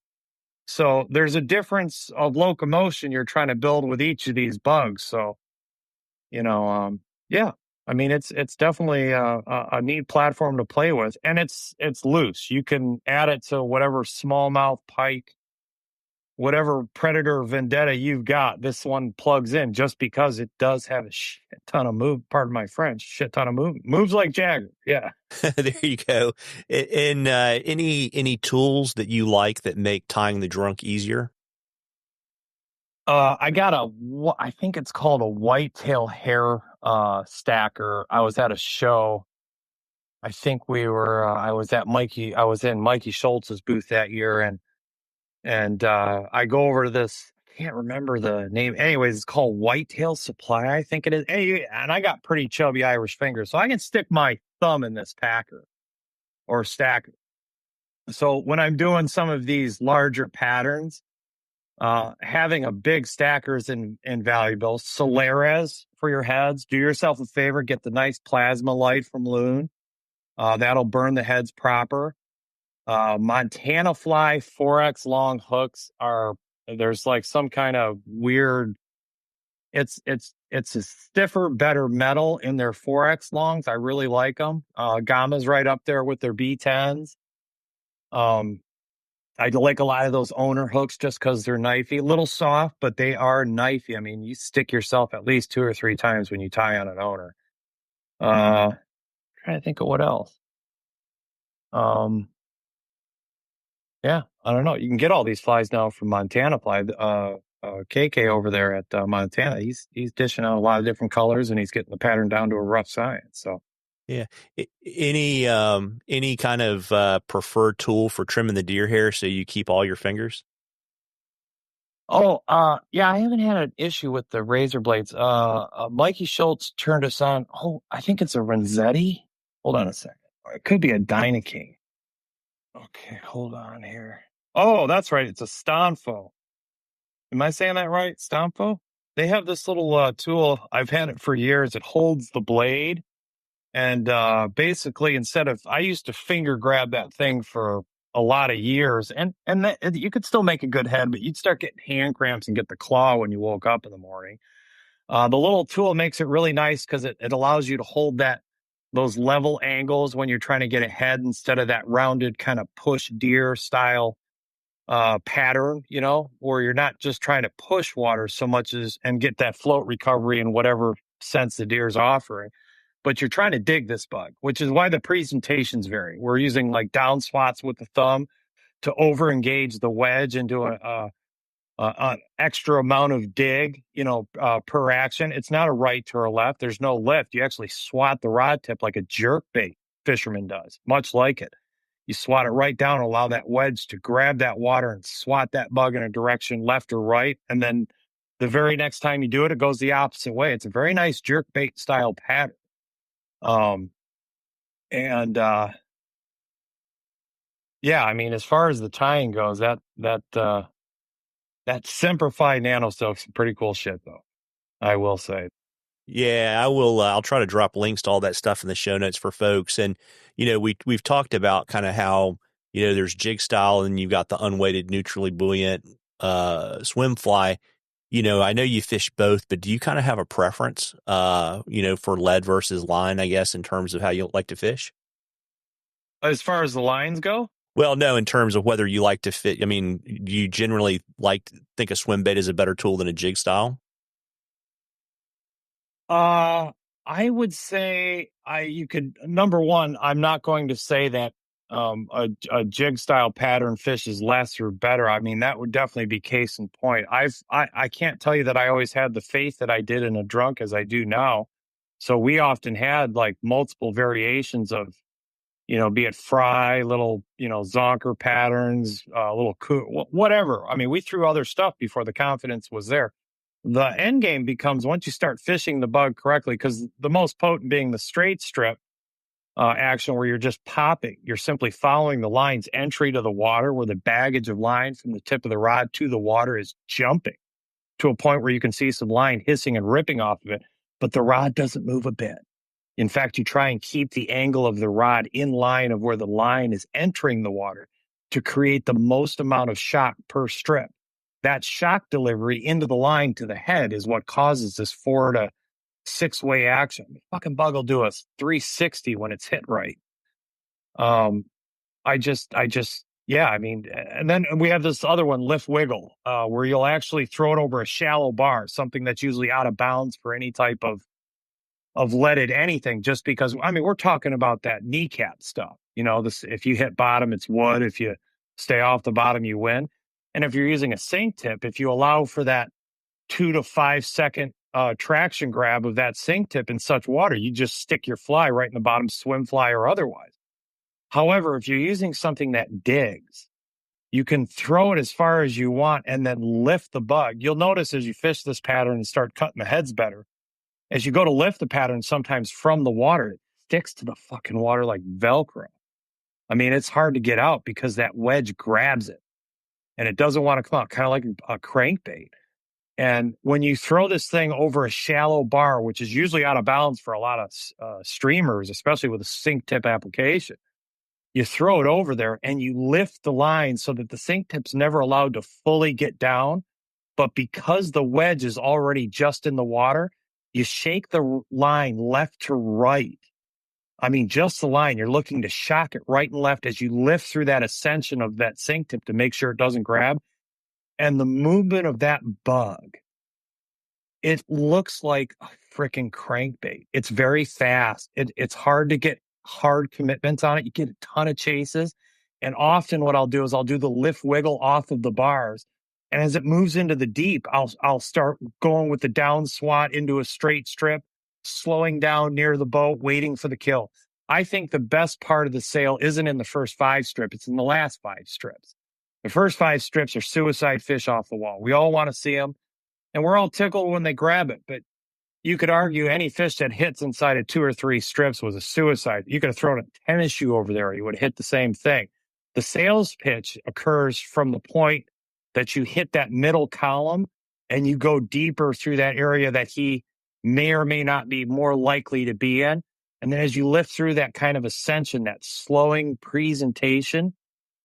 So there's a difference of locomotion you're trying to build with each of these bugs. So, yeah, I mean, it's definitely a neat platform to play with, and it's loose. You can add it to whatever smallmouth pike, whatever predator vendetta you've got. This one plugs in just because it does have a shit ton of move. Pardon my French, shit ton of movement. Moves like Jagger. Yeah. There you go. And any tools that you like that make tying the drunk easier? I got I think it's called a whitetail hair stacker. I was at a show. I think I was in Mikey Schultz's booth that year, and I go over to this. I can't remember the name. Anyways, it's called Whitetail Supply, I think it is. And I got pretty chubby Irish fingers, so I can stick my thumb in this packer or stacker. So when I'm doing some of these larger patterns, having a big stacker is invaluable. Solares for your heads. Do yourself a favor, get the nice plasma light from Loon. That'll burn the heads proper. Montana fly 4X long hooks there's like some kind of weird, it's a stiffer, better metal in their 4X longs. I really like them. Gamma's right up there with their B10s. I like a lot of those owner hooks just because they're knifey, a little soft, but they are knifey. I mean, you stick yourself at least 2 or 3 times when you tie on an owner. Trying to think of what else. Yeah, I don't know. You can get all these flies now from Montana Fly. KK over there at Montana, he's dishing out a lot of different colors and he's getting the pattern down to a rough science. So Yeah. Any kind of preferred tool for trimming the deer hair so you keep all your fingers? Oh, yeah, I haven't had an issue with the razor blades. Mikey Schultz turned us on. Oh, I think it's a Renzetti. Hold on a second. Or it could be a Dynaking. Okay, hold on here. Oh, that's right. It's a Stonfo. Am I saying that right? Stonfo? They have this little tool. I've had it for years. It holds the blade. And basically, instead of, I used to finger grab that thing for a lot of years, and you could still make a good head, but you'd start getting hand cramps and get the claw when you woke up in the morning. The little tool makes it really nice because it allows you to hold those level angles when you're trying to get ahead instead of that rounded kind of push deer style pattern, where you're not just trying to push water so much as and get that float recovery in whatever sense the deer's offering, but you're trying to dig this bug, which is why the presentations vary. We're using like down swats with the thumb to over engage the wedge into an extra amount of dig, per action. It's not a right or a left. There's no lift. You actually swat the rod tip like a jerk bait fisherman does, much like it. You swat it right down, allow that wedge to grab that water and swat that bug in a direction left or right. And then the very next time you do it, it goes the opposite way. It's a very nice jerk bait style pattern. Um, and yeah, I mean, as far as the tying goes, that simplified nano silk's pretty cool shit, though. I will say. Yeah, I will. I'll try to drop links to all that stuff in the show notes for folks. And we've talked about kind of how there's jig style and you've got the unweighted, neutrally buoyant swim fly. I know you fish both, but do you kind of have a preference, for lead versus line? I guess in terms of how you like to fish. As far as the lines go, Well, no, in terms of whether you like to fit. I mean, do you generally think a swim bait is a better tool than a jig style? I would say you could, number one, I'm not going to say that a jig style pattern fish is less or better. I mean, that would definitely be case in point. I can't tell you that I always had the faith that I did in a drunk as I do now. So we often had like multiple variations of, be it fry, little, zonker patterns, little whatever. I mean, we threw other stuff before the confidence was there. The end game becomes once you start fishing the bug correctly, because the most potent being the straight strip action where you're just popping. You're simply following the line's entry to the water where the baggage of line from the tip of the rod to the water is jumping to a point where you can see some line hissing and ripping off of it, but the rod doesn't move a bit. In fact, you try and keep the angle of the rod in line of where the line is entering the water to create the most amount of shock per strip. That shock delivery into the line to the head is what causes this 4 to 6 way action. The fucking bug will do a 360 when it's hit right. Yeah, I mean, and then we have this other one, lift wiggle, where you'll actually throw it over a shallow bar, something that's usually out of bounds for any type of leaded anything, just because, I mean, we're talking about that kneecap stuff. If you hit bottom, it's wood. If you stay off the bottom, you win. And if you're using a sink tip, if you allow for that 2 to 5 second traction grab of that sink tip in such water, you just stick your fly right in the bottom, swim fly or otherwise. However, if you're using something that digs, you can throw it as far as you want and then lift the bug. You'll notice as you fish this pattern and start cutting the heads better, as you go to lift the pattern, sometimes from the water, it sticks to the fucking water like Velcro. I mean, it's hard to get out because that wedge grabs it and it doesn't want to come out, kind of like a crankbait. And when you throw this thing over a shallow bar, which is usually out of bounds for a lot of streamers, especially with a sink tip application, you throw it over there and you lift the line so that the sink tip's never allowed to fully get down. But because the wedge is already just in the water, you shake the line left to right. I mean, just the line. You're looking to shock it right and left as you lift through that ascension of that sink tip to make sure it doesn't grab. And the movement of that bug, it looks like a freaking crankbait. It's very fast. It's hard to get hard commitments on it. You get a ton of chases. And often what I'll do is I'll do the lift wiggle off of the bars. And as it moves into the deep, I'll start going with the down swat into a straight strip slowing down near the boat, waiting for the kill. I think the best part of the sail isn't in the first 5 strips, it's in the last 5 strips. The first 5 strips are suicide fish off the wall. We all want to see them, and we're all tickled when they grab it. But you could argue any fish that hits inside of 2 or 3 strips was a suicide. You could have thrown a tennis shoe over there, you would hit the same thing. The sails pitch occurs from the point that you hit that middle column and you go deeper through that area that he may or may not be more likely to be in. And then as you lift through that kind of ascension, that slowing presentation,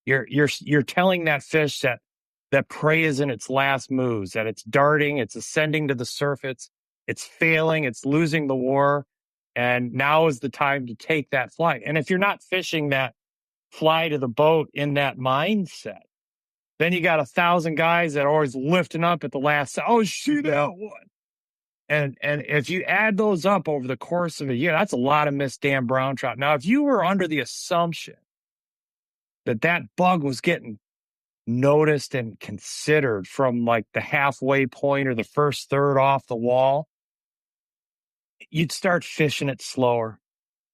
you're telling that fish that prey is in its last moves, that it's darting, it's ascending to the surface, it's failing, it's losing the war, and now is the time to take that flight. And if you're not fishing that fly to the boat in that mindset, then you got 1,000 guys that are always lifting up at the last. Oh, shoot that one! And if you add those up over the course of a year, that's a lot of missed Dan brown trout. Now, if you were under the assumption that bug was getting noticed and considered from like the halfway point or the first third off the wall, you'd start fishing it slower.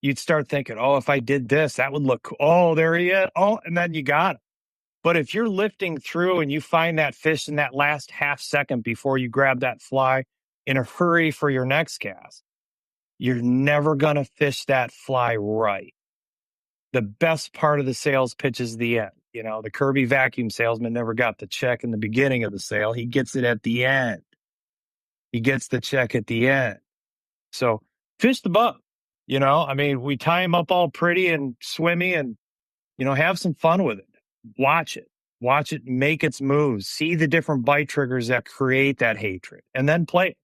You'd start thinking, oh, if I did this, that would look cool. Oh, there he is. Oh, and then you got it. But if you're lifting through and you find that fish in that last half second before you grab that fly in a hurry for your next cast, you're never going to fish that fly right. The best part of the sales pitch is the end. You know, the Kirby vacuum salesman never got the check in the beginning of the sale. He gets it at the end. He gets the check at the end. So fish the bug. You know, I mean, we tie him up all pretty and swimmy and, you know, have some fun with it. Watch it make its moves, see the different bite triggers that create that hatred, and then play it.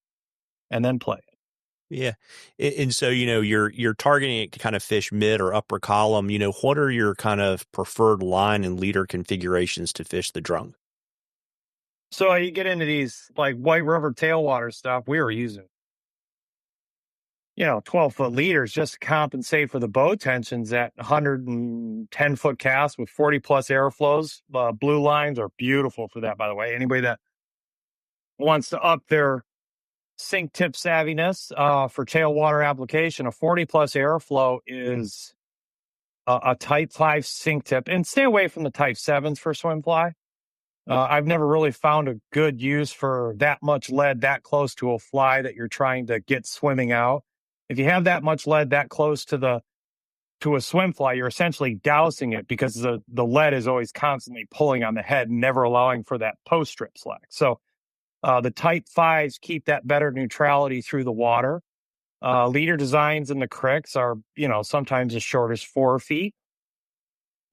Yeah. And so, you know, you're targeting it to kind of fish mid or upper column. You know, what are your kind of preferred line and leader configurations to fish the drunk? So you get into these like White River tailwater stuff. We were using, 12-foot leaders just to compensate for the bow tensions at 110-foot casts with 40-plus airflows. Blue lines are beautiful for that, by the way. Anybody that wants to up their sink tip savviness for tailwater application, a 40-plus airflow is a Type 5 sink tip. And stay away from the Type 7s for swim fly. I've never really found a good use for that much lead that close to a fly that you're trying to get swimming out. If you have that much lead that close to a swim fly, you're essentially dousing it because the lead is always constantly pulling on the head and never allowing for that post strip slack. So the Type 5s keep that better neutrality through the water. Leader designs in the cricks are, sometimes as short as 4 feet.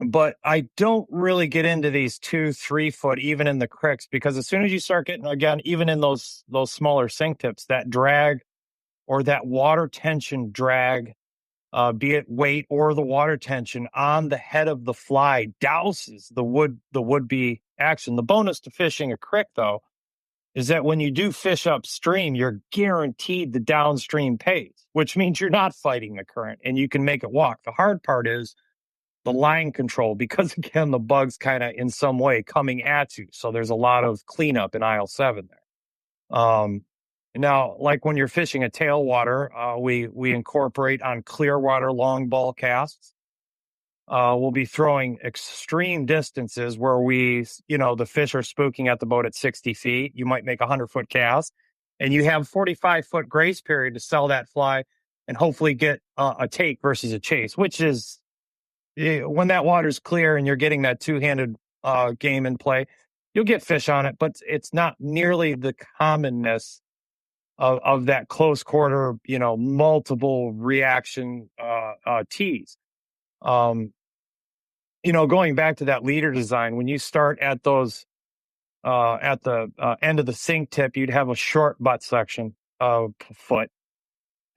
But I don't really get into these 2-3 foot, even in the cricks, because as soon as you start getting, again, even in those smaller sink tips, that drag or that water tension drag, be it weight or the water tension on the head of the fly, douses the would-be action. The bonus to fishing a crick, though, is that when you do fish upstream, you're guaranteed the downstream pace, which means you're not fighting the current and you can make it walk. The hard part is the line control, because again, the bug's kind of in some way coming at you. So there's a lot of cleanup in aisle 7 there. Now, like when you're fishing a tailwater, we incorporate on clear water long ball casts. We'll be throwing extreme distances where the fish are spooking at the boat at 60 feet. You might make a 100-foot cast and you have 45-foot grace period to sell that fly and hopefully get a take versus a chase, which is when that water's clear and you're getting that two-handed game in play, you'll get fish on it, but it's not nearly the commonness of that close quarter, multiple reaction tees. Going back to that leader design, when you start at those at the end of the sink tip, you'd have a short butt section of foot.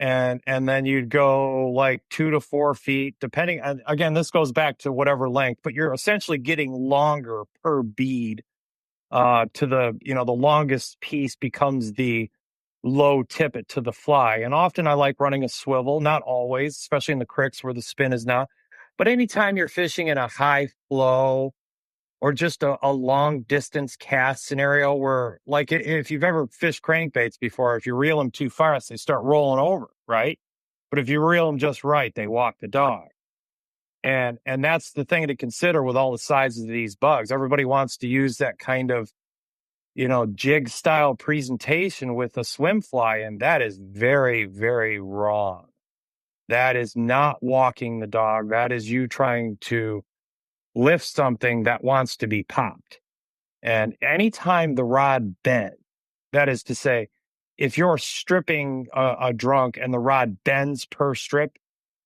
And then you'd go like 2 to 4 feet, depending on, again, this goes back to whatever length, but you're essentially getting longer per bead to the longest piece becomes the low tippet to the fly. And often I like running a swivel, not always, especially in the cricks where the spin is not. But anytime you're fishing in a high flow or just a long distance cast scenario where, like, if you've ever fished crankbaits before, if you reel them too fast, they start rolling over, right? But if you reel them just right, they walk the dog. And that's the thing to consider with all the sizes of these bugs. Everybody wants to use that kind of, jig style presentation with a swim fly, and that is very, very wrong. That is not walking the dog. That is you trying to lift something that wants to be popped. And anytime the rod bends, that is to say, if you're stripping a drunk and the rod bends per strip,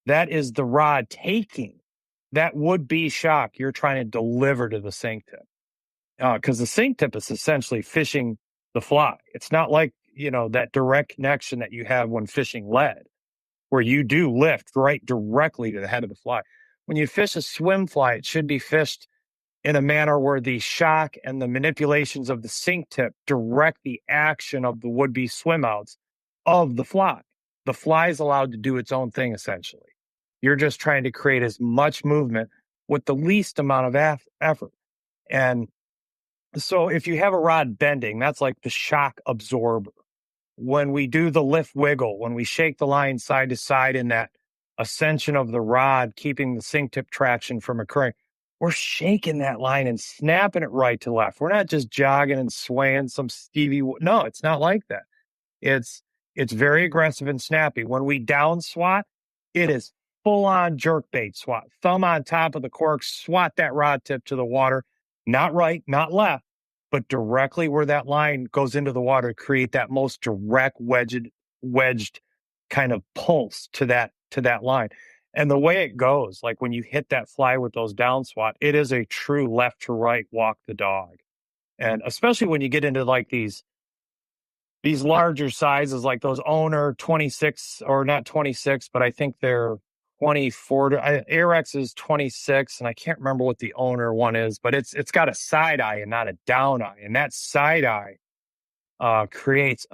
that is the rod taking that would be shock you're trying to deliver to the sink tip. Because the sink tip is essentially fishing the fly. It's not like, that direct connection that you have when fishing lead, where you do lift right directly to the head of the fly. When you fish a swim fly, it should be fished in a manner where the shock and the manipulations of the sink tip direct the action of the would-be swim outs of the fly. The fly is allowed to do its own thing, essentially. You're just trying to create as much movement with the least amount of effort. And so if you have a rod bending, that's like the shock absorber. When we do the lift wiggle, when we shake the line side to side in that ascension of the rod, keeping the sink tip traction from occurring, we're shaking that line and snapping it right to left. We're not just jogging and swaying some Stevie. No, it's not like that. It's very aggressive and snappy. When we down swat, it is full on jerk bait swat. Thumb on top of the cork, swat that rod tip to the water, not right, not left, but directly where that line goes into the water to create that most direct wedged kind of pulse to that line. And the way it goes, like when you hit that fly with those down swat, it is a true left to right walk the dog. And especially when you get into like these larger sizes, like those owner 26, or not 26, but I think they're 24. Arex is 26, and I can't remember what the owner one is, but it's got a side eye and not a down eye. And that side eye creates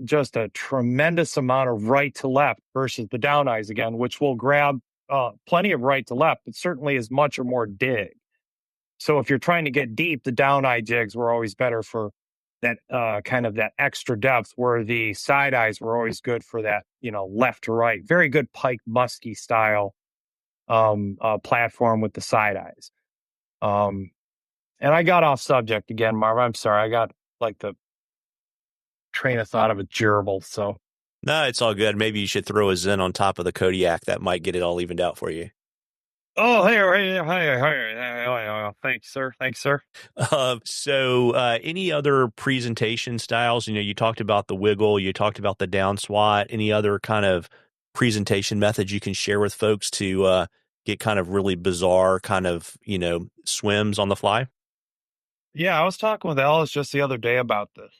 just a tremendous amount of right to left versus the down eyes again, which will grab plenty of right to left, but certainly as much or more dig. So if you're trying to get deep, the down eye jigs were always better for that kind of that extra depth, where the side eyes were always good for that, left to right. Very good pike musky style platform with the side eyes. And I got off subject again, Marv. I'm sorry. I got like the train of thought of a gerbil. So No, it's all good. Maybe you should throw a Zen on top of the Kodiak. That might get it all evened out for you. oh, hey, thanks, sir. Thanks, sir. So any other presentation styles? You talked about the wiggle, you talked about the down swat. Any other kind of presentation methods you can share with folks to get kind of really bizarre kind of, swims on the fly? Yeah, I was talking with Alice just the other day about this.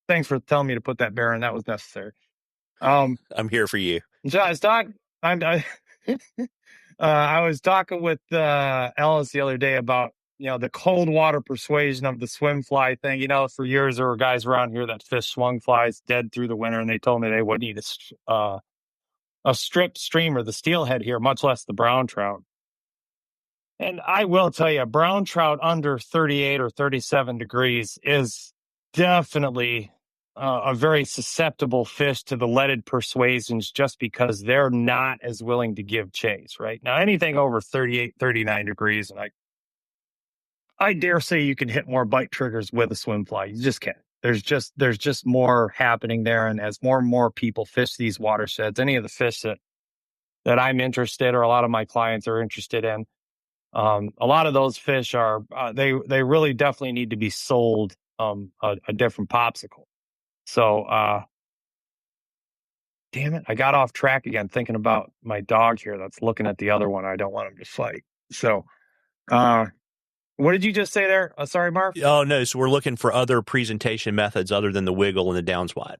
Thanks for telling me to put that bear in. That was necessary. I'm here for you. I was talking. I was talking with Alice the other day about the cold water persuasion of the swim fly thing. For years there were guys around here that fish swung flies dead through the winter, and they told me they wouldn't eat a stripped streamer, the steelhead here, much less the brown trout. And I will tell you, brown trout under 38 or 37 degrees is definitely a very susceptible fish to the leaded persuasions, just because they're not as willing to give chase, right? Now, anything over 38, 39 degrees, and I dare say you can hit more bite triggers with a swim fly. You just can't. There's just more happening there. And as more and more people fish these watersheds, any of the fish that I'm interested, or a lot of my clients are interested in, a lot of those fish are, they really definitely need to be sold a different popsicle. So, damn it, I got off track again thinking about my dog here that's looking at the other one. I don't want him to fight. So, what did you just say there? Sorry, Marv? Oh, no. So we're looking for other presentation methods other than the wiggle and the down swat.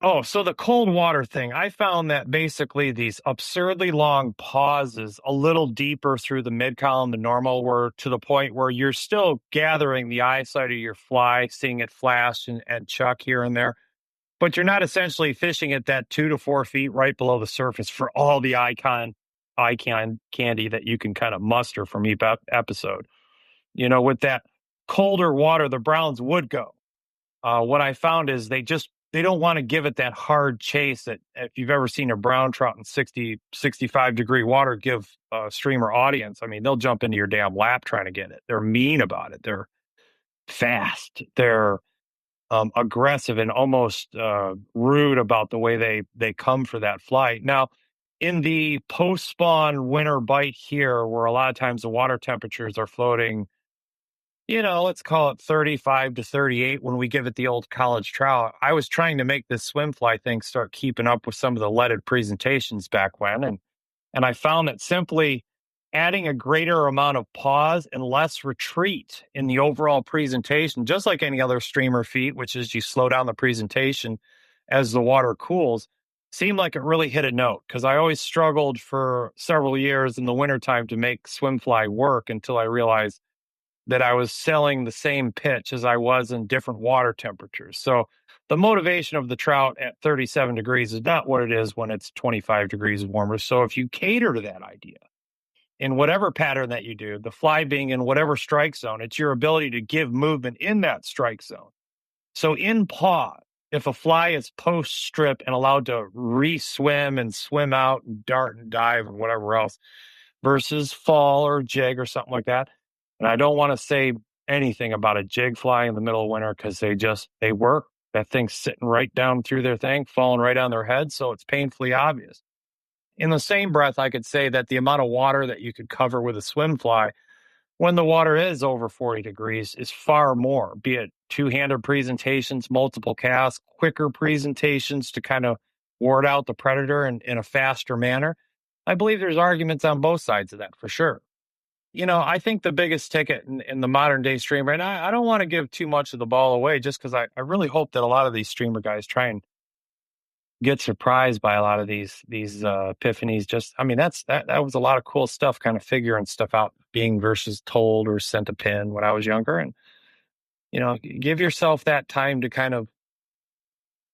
Oh, so the cold water thing, I found that basically these absurdly long pauses a little deeper through the mid column than normal were, to the point where you're still gathering the eyesight of your fly, seeing it flash and chuck here and there, but you're not essentially fishing at that 2 to 4 feet right below the surface for all the icon candy that you can kind of muster from each episode. With that colder water, the browns would go. What I found is they don't want to give it that hard chase that if you've ever seen a brown trout in 60, 65-degree water give a streamer audience. I mean, they'll jump into your damn lap trying to get it. They're mean about it. They're fast. They're aggressive and almost rude about the way they come for that flight. Now, in the post-spawn winter bite here, where a lot of times the water temperatures are floating, let's call it 35 to 38 when we give it the old college trout. I was trying to make this swim fly thing start keeping up with some of the leaded presentations back when. And I found that simply adding a greater amount of pause and less retreat in the overall presentation, just like any other streamer feat, which is you slow down the presentation as the water cools, seemed like it really hit a note, because I always struggled for several years in the wintertime to make swim fly work until I realized that I was selling the same pitch as I was in different water temperatures. So the motivation of the trout at 37 degrees is not what it is when it's 25 degrees warmer. So if you cater to that idea in whatever pattern that you do, the fly being in whatever strike zone, it's your ability to give movement in that strike zone. So in paw, if a fly is post strip and allowed to re-swim and swim out and dart and dive and whatever else, versus fall or jig or something like that. And I don't want to say anything about a jig fly in the middle of winter, because they work. That thing's sitting right down through their thing, falling right on their head. So it's painfully obvious. In the same breath, I could say that the amount of water that you could cover with a swim fly when the water is over 40 degrees is far more, be it two-handed presentations, multiple casts, quicker presentations to kind of ward out the predator in a faster manner. I believe there's arguments on both sides of that for sure. I think the biggest ticket in the modern day streamer, and I don't want to give too much of the ball away just because I really hope that a lot of these streamer guys try and get surprised by a lot of these epiphanies. That was a lot of cool stuff, kind of figuring stuff out, being versus told or sent a pin when I was younger. And, give yourself that time to kind of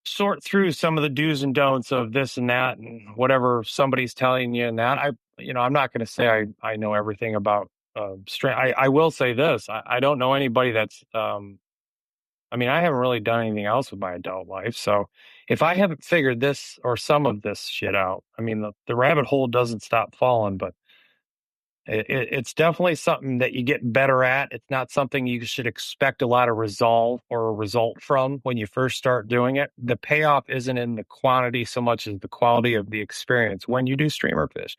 sort through some of the do's and don'ts of this and that and whatever somebody's telling you. And that I'm not going to say I know everything about I will say this. I don't know anybody that's, I haven't really done anything else with my adult life. So if I haven't figured this or some of this shit out, the rabbit hole doesn't stop falling, but it's definitely something that you get better at. It's not something you should expect a lot of resolve or a result from when you first start doing it. The payoff isn't in the quantity so much as the quality of the experience when you do streamer fish.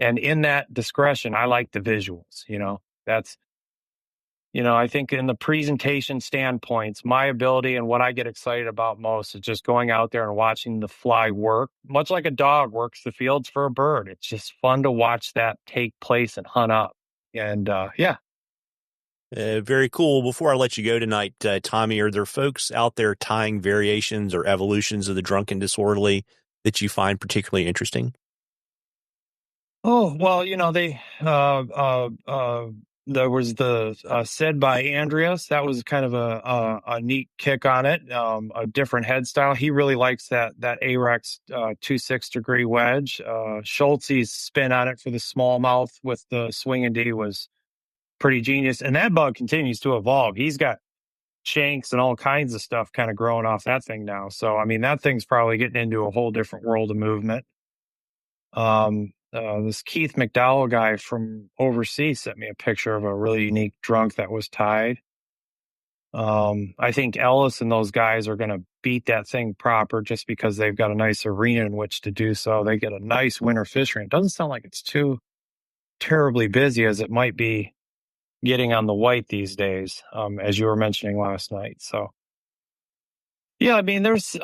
And in that discretion, I like the visuals. That's, I think in the presentation standpoints, my ability and what I get excited about most is just going out there and watching the fly work, much like a dog works the fields for a bird. It's just fun to watch that take place and hunt up. And yeah. Very cool. Before I let you go tonight, Tommy, are there folks out there tying variations or evolutions of the drunken disorderly that you find particularly interesting? Oh, well, there was the said by Andreas. That was kind of a neat kick on it. A different head style. He really likes that Arex 26-degree wedge. Schultze's spin on it for the smallmouth with the swing and D was pretty genius. And that bug continues to evolve. He's got shanks and all kinds of stuff kind of growing off that thing now. So that thing's probably getting into a whole different world of movement. This Keith McDowell guy from overseas sent me a picture of a really unique drunk that was tied. I think Ellis and those guys are going to beat that thing proper just because they've got a nice arena in which to do so. They get a nice winter fishing. It doesn't sound like it's too terribly busy as it might be getting on the white these days, as you were mentioning last night. So, yeah, it's,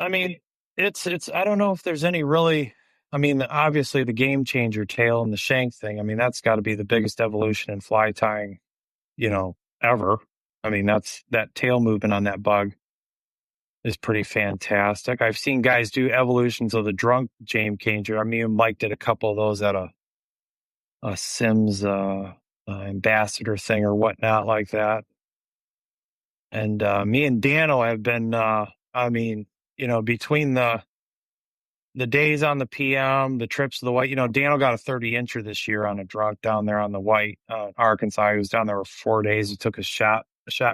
I don't know if there's any really, obviously the game changer tail and the shank thing, that's got to be the biggest evolution in fly tying, ever. That's that tail movement on that bug is pretty fantastic. I've seen guys do evolutions of the drunk game changer. Mike did a couple of those at a Sims ambassador thing or whatnot like that. And me and Dano have been, between the the days on the PM, the trips to the white, Daniel got a 30-incher this year on a drunk down there on the white, Arkansas. He was down there for 4 days. He took his shot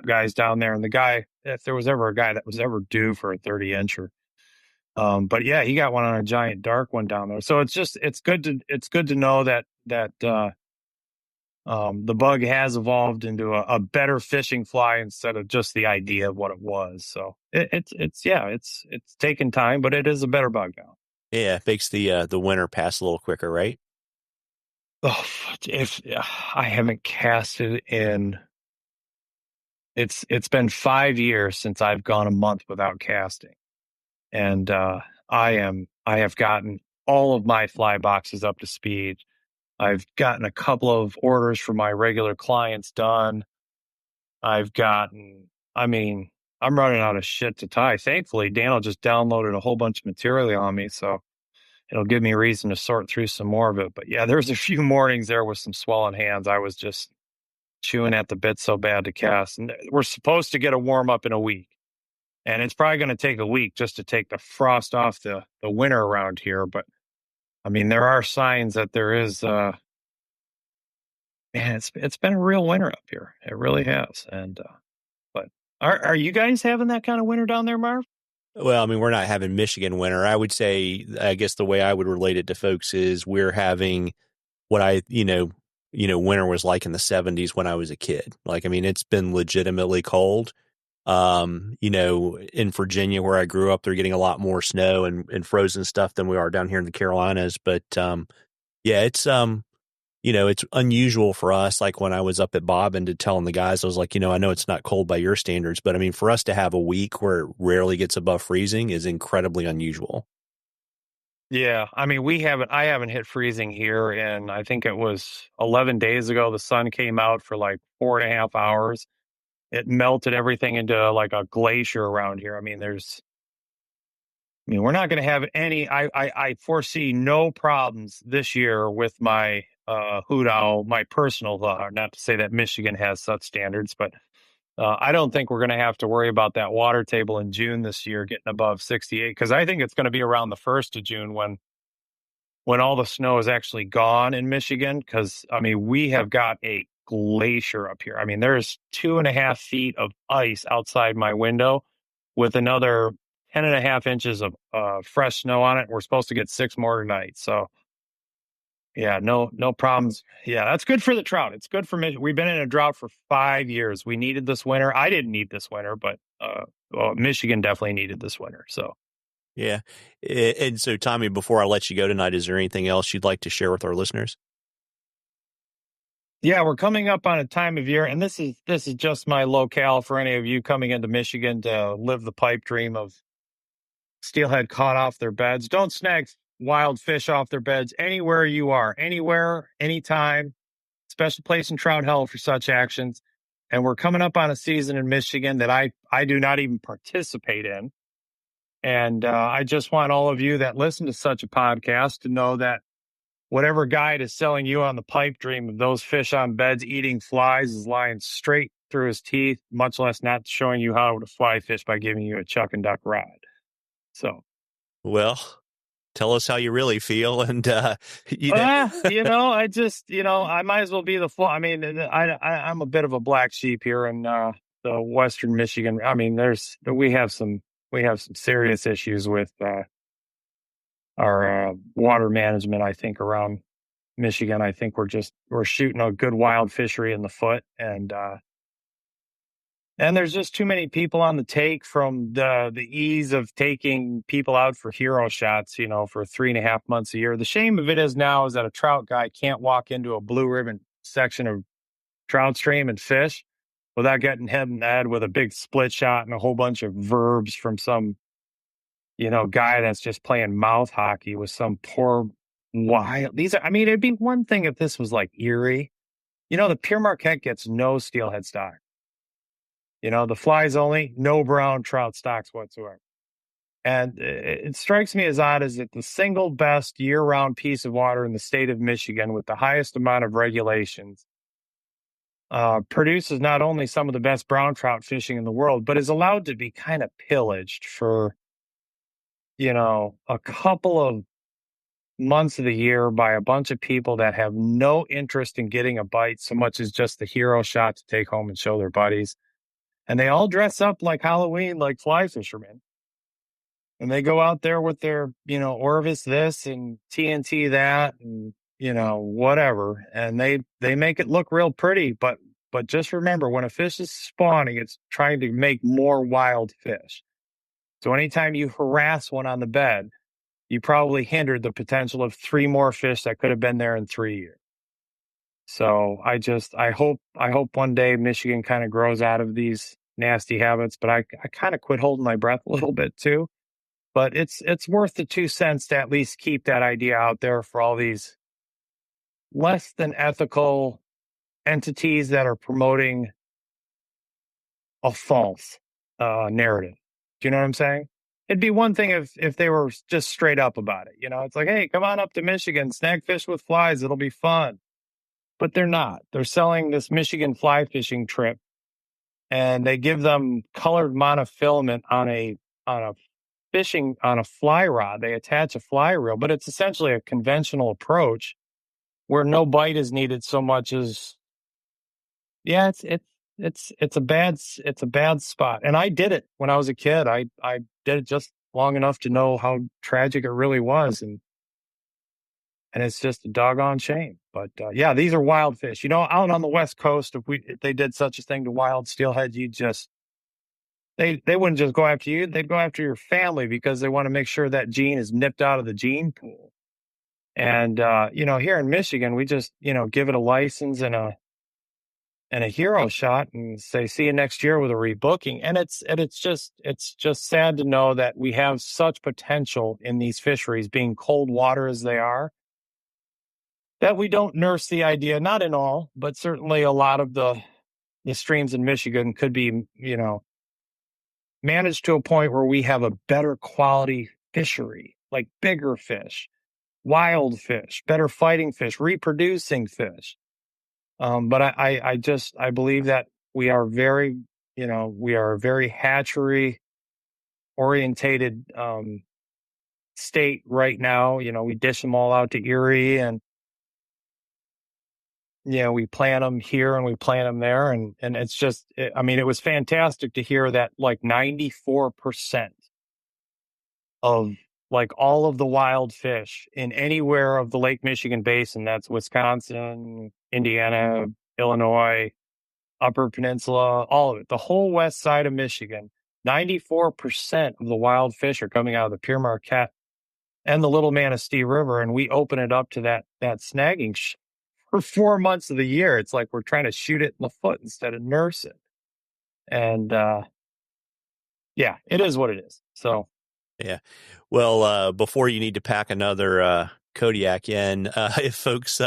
guys down there. And the guy, if there was ever a guy that was ever due for a 30-incher. But yeah, he got one on a giant dark one down there. So it's good to know that the bug has evolved into a better fishing fly instead of just the idea of what it was. So it's taken time, but it is a better bug now. Yeah, it makes the winter pass a little quicker, right? Oh, if I haven't casted in, it's been 5 years since I've gone a month without casting, and I have gotten all of my fly boxes up to speed. I've gotten a couple of orders for my regular clients done. I'm running out of shit to tie. Thankfully, Daniel just downloaded a whole bunch of material on me, so it'll give me a reason to sort through some more of it. But yeah, there's a few mornings there with some swollen hands. I was just chewing at the bit so bad to cast. And we're supposed to get a warm up in a week. And it's probably going to take a week just to take the frost off the winter around here. But I mean, there are signs that there is, man, it's been a real winter up here. It really has. And, but are you guys having that kind of winter down there, Marv? Well, I mean, we're not having Michigan winter. I would say, I guess the way I would relate it to folks is we're having what winter was like in the 70s when I was a kid. Like, I mean, it's been legitimately cold. In Virginia where I grew up, they're getting a lot more snow and frozen stuff than we are down here in the Carolinas. But, yeah, it's unusual for us. Like when I was up at Bob and telling the guys, I was like, I know it's not cold by your standards, but I mean, for us to have a week where it rarely gets above freezing is incredibly unusual. Yeah. I mean, I haven't hit freezing here. And I think it was 11 days ago, the sun came out for like 4.5 hours. It melted everything into like a glacier around here. I mean, we're not going to have any. I foresee no problems this year with my hoot owl, my personal thought. Not to say that Michigan has such standards, but I don't think we're going to have to worry about that water table in June this year getting above 68, because I think it's going to be around the 1st of June when all the snow is actually gone in Michigan. Because I mean, we have got a glacier up here. I mean, there's 2.5 feet of ice outside my window with another 10.5 inches of fresh snow on it. We're supposed to get 6 more tonight. So yeah, no problems. Yeah, that's good for the trout. It's good for Michigan. We've been in a drought for 5 years. We needed this winter. I didn't need this winter, but Michigan definitely needed this winter. So yeah. And so, Tommy, before I let you go tonight, is there anything else you'd like to share with our listeners? yeah, we're coming up on a time of year, and this is just my locale for any of you coming into Michigan to live the pipe dream of steelhead caught off their beds. Don't snag wild fish off their beds anywhere you are, anywhere, anytime. Special place in trout hell for such actions. And we're coming up on a season in Michigan that I do not even participate in. And I just want all of you that listen to such a podcast to know that whatever guide is selling you on the pipe dream of those fish on beds eating flies is lying straight through his teeth, much less not showing you how to fly fish by giving you a chuck and duck rod. So, well, tell us how you really feel. And, I just, I might as well be the full. I mean, I'm a bit of a black sheep here in the Western Michigan. I mean, we have some serious issues with our water management. I think around Michigan, I think we're shooting a good wild fishery in the foot, and there's just too many people on the take from the ease of taking people out for hero shots, for 3.5 months a year. The shame of it is now is that a trout guy can't walk into a blue ribbon section of trout stream and fish without getting hit in the head with a big split shot and a whole bunch of verbs from some, guy that's just playing mouth hockey with some poor wild. It'd be one thing if this was like Erie. The Pure Marquette gets no steelhead stock. The flies only, no brown trout stocks whatsoever. And it strikes me as odd as that the single best year-round piece of water in the state of Michigan with the highest amount of regulations produces not only some of the best brown trout fishing in the world, but is allowed to be kind of pillaged for a couple of months of the year by a bunch of people that have no interest in getting a bite so much as just the hero shot to take home and show their buddies. And they all dress up like Halloween, like fly fishermen. And they go out there with their, Orvis this and TNT that and, whatever. And they make it look real pretty. But just remember, when a fish is spawning, it's trying to make more wild fish. So anytime you harass one on the bed, you probably hindered the potential of 3 more fish that could have been there in 3 years. So I hope one day Michigan kind of grows out of these nasty habits, but I kind of quit holding my breath a little bit too. But it's worth the 2 cents to at least keep that idea out there for all these less than ethical entities that are promoting a false narrative. Do you know what I'm saying? It'd be one thing if they were just straight up about it. It's like, hey, come on up to Michigan, snag fish with flies. It'll be fun. But they're not. They're selling this Michigan fly fishing trip, and they give them colored monofilament on a fly rod. They attach a fly reel, but it's essentially a conventional approach where no bite is needed so much as, yeah, it's a bad spot. And I did it when I was a kid. I did it just long enough to know how tragic it really was. And it's just a doggone shame. But yeah, these are wild fish. Out on the West Coast, if they did such a thing to wild steelhead, they wouldn't just go after you. They'd go after your family because they want to make sure that gene is nipped out of the gene pool. And, here in Michigan, we just, give it a license and a hero shot and say, see you next year with a rebooking. And it's just sad to know that we have such potential in these fisheries being cold water as they are, that we don't nurse the idea, not in all, but certainly a lot of the streams in Michigan could be, managed to a point where we have a better quality fishery, like bigger fish, wild fish, better fighting fish, reproducing fish. But I believe that we are a very hatchery orientated state right now. We dish them all out to Erie, and we plant them here and we plant them there. And it's just, it was fantastic to hear that like 94% of like all of the wild fish in anywhere of the Lake Michigan basin, that's Wisconsin, Indiana, Illinois, Upper Peninsula, all of it, the whole west side of Michigan, 94% of the wild fish are coming out of the Pere Marquette and the Little Manistee River. And we open it up to that snagging for 4 months of the year. It's like we're trying to shoot it in the foot instead of nurse it. And yeah, it is what it is. So yeah. Well, before you need to pack another Kodiak in, if folks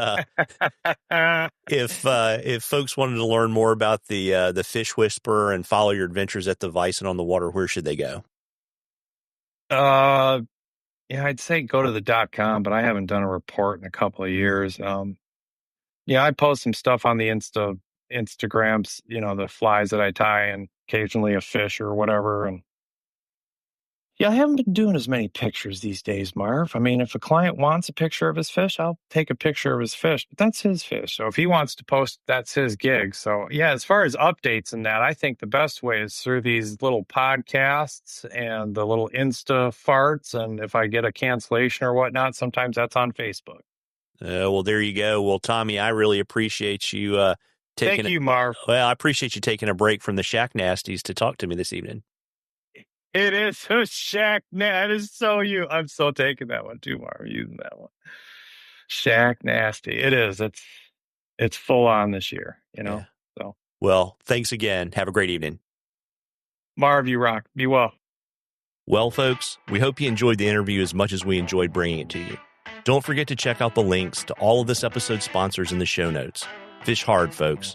if folks wanted to learn more about the Fish Whisperer and follow your adventures at the Bison on the Water, where should they go? Yeah, I'd say go to the .com, but I haven't done a report in a couple of years. Yeah, I post some stuff on the Instagrams, the flies that I tie and occasionally a fish or whatever. And yeah, I haven't been doing as many pictures these days, Marv. If a client wants a picture of his fish, I'll take a picture of his fish, but that's his fish. So if he wants to post, that's his gig. So yeah, as far as updates and that, I think the best way is through these little podcasts and the little Insta farts. And if I get a cancellation or whatnot, sometimes that's on Facebook. Well, there you go. Well, Tommy, I really appreciate you Thank you, Marv. Well, I appreciate you taking a break from the Shack Nasties to talk to me this evening. It is a Shack. That is so you. I'm so taking that one too, Marv. Using that one. Shack Nasty. It is. It's full on this year. Yeah. So. Well, thanks again. Have a great evening, Marv. You rock. Be well. Well, folks, we hope you enjoyed the interview as much as we enjoyed bringing it to you. Don't forget to check out the links to all of this episode's sponsors in the show notes. Fish hard, folks.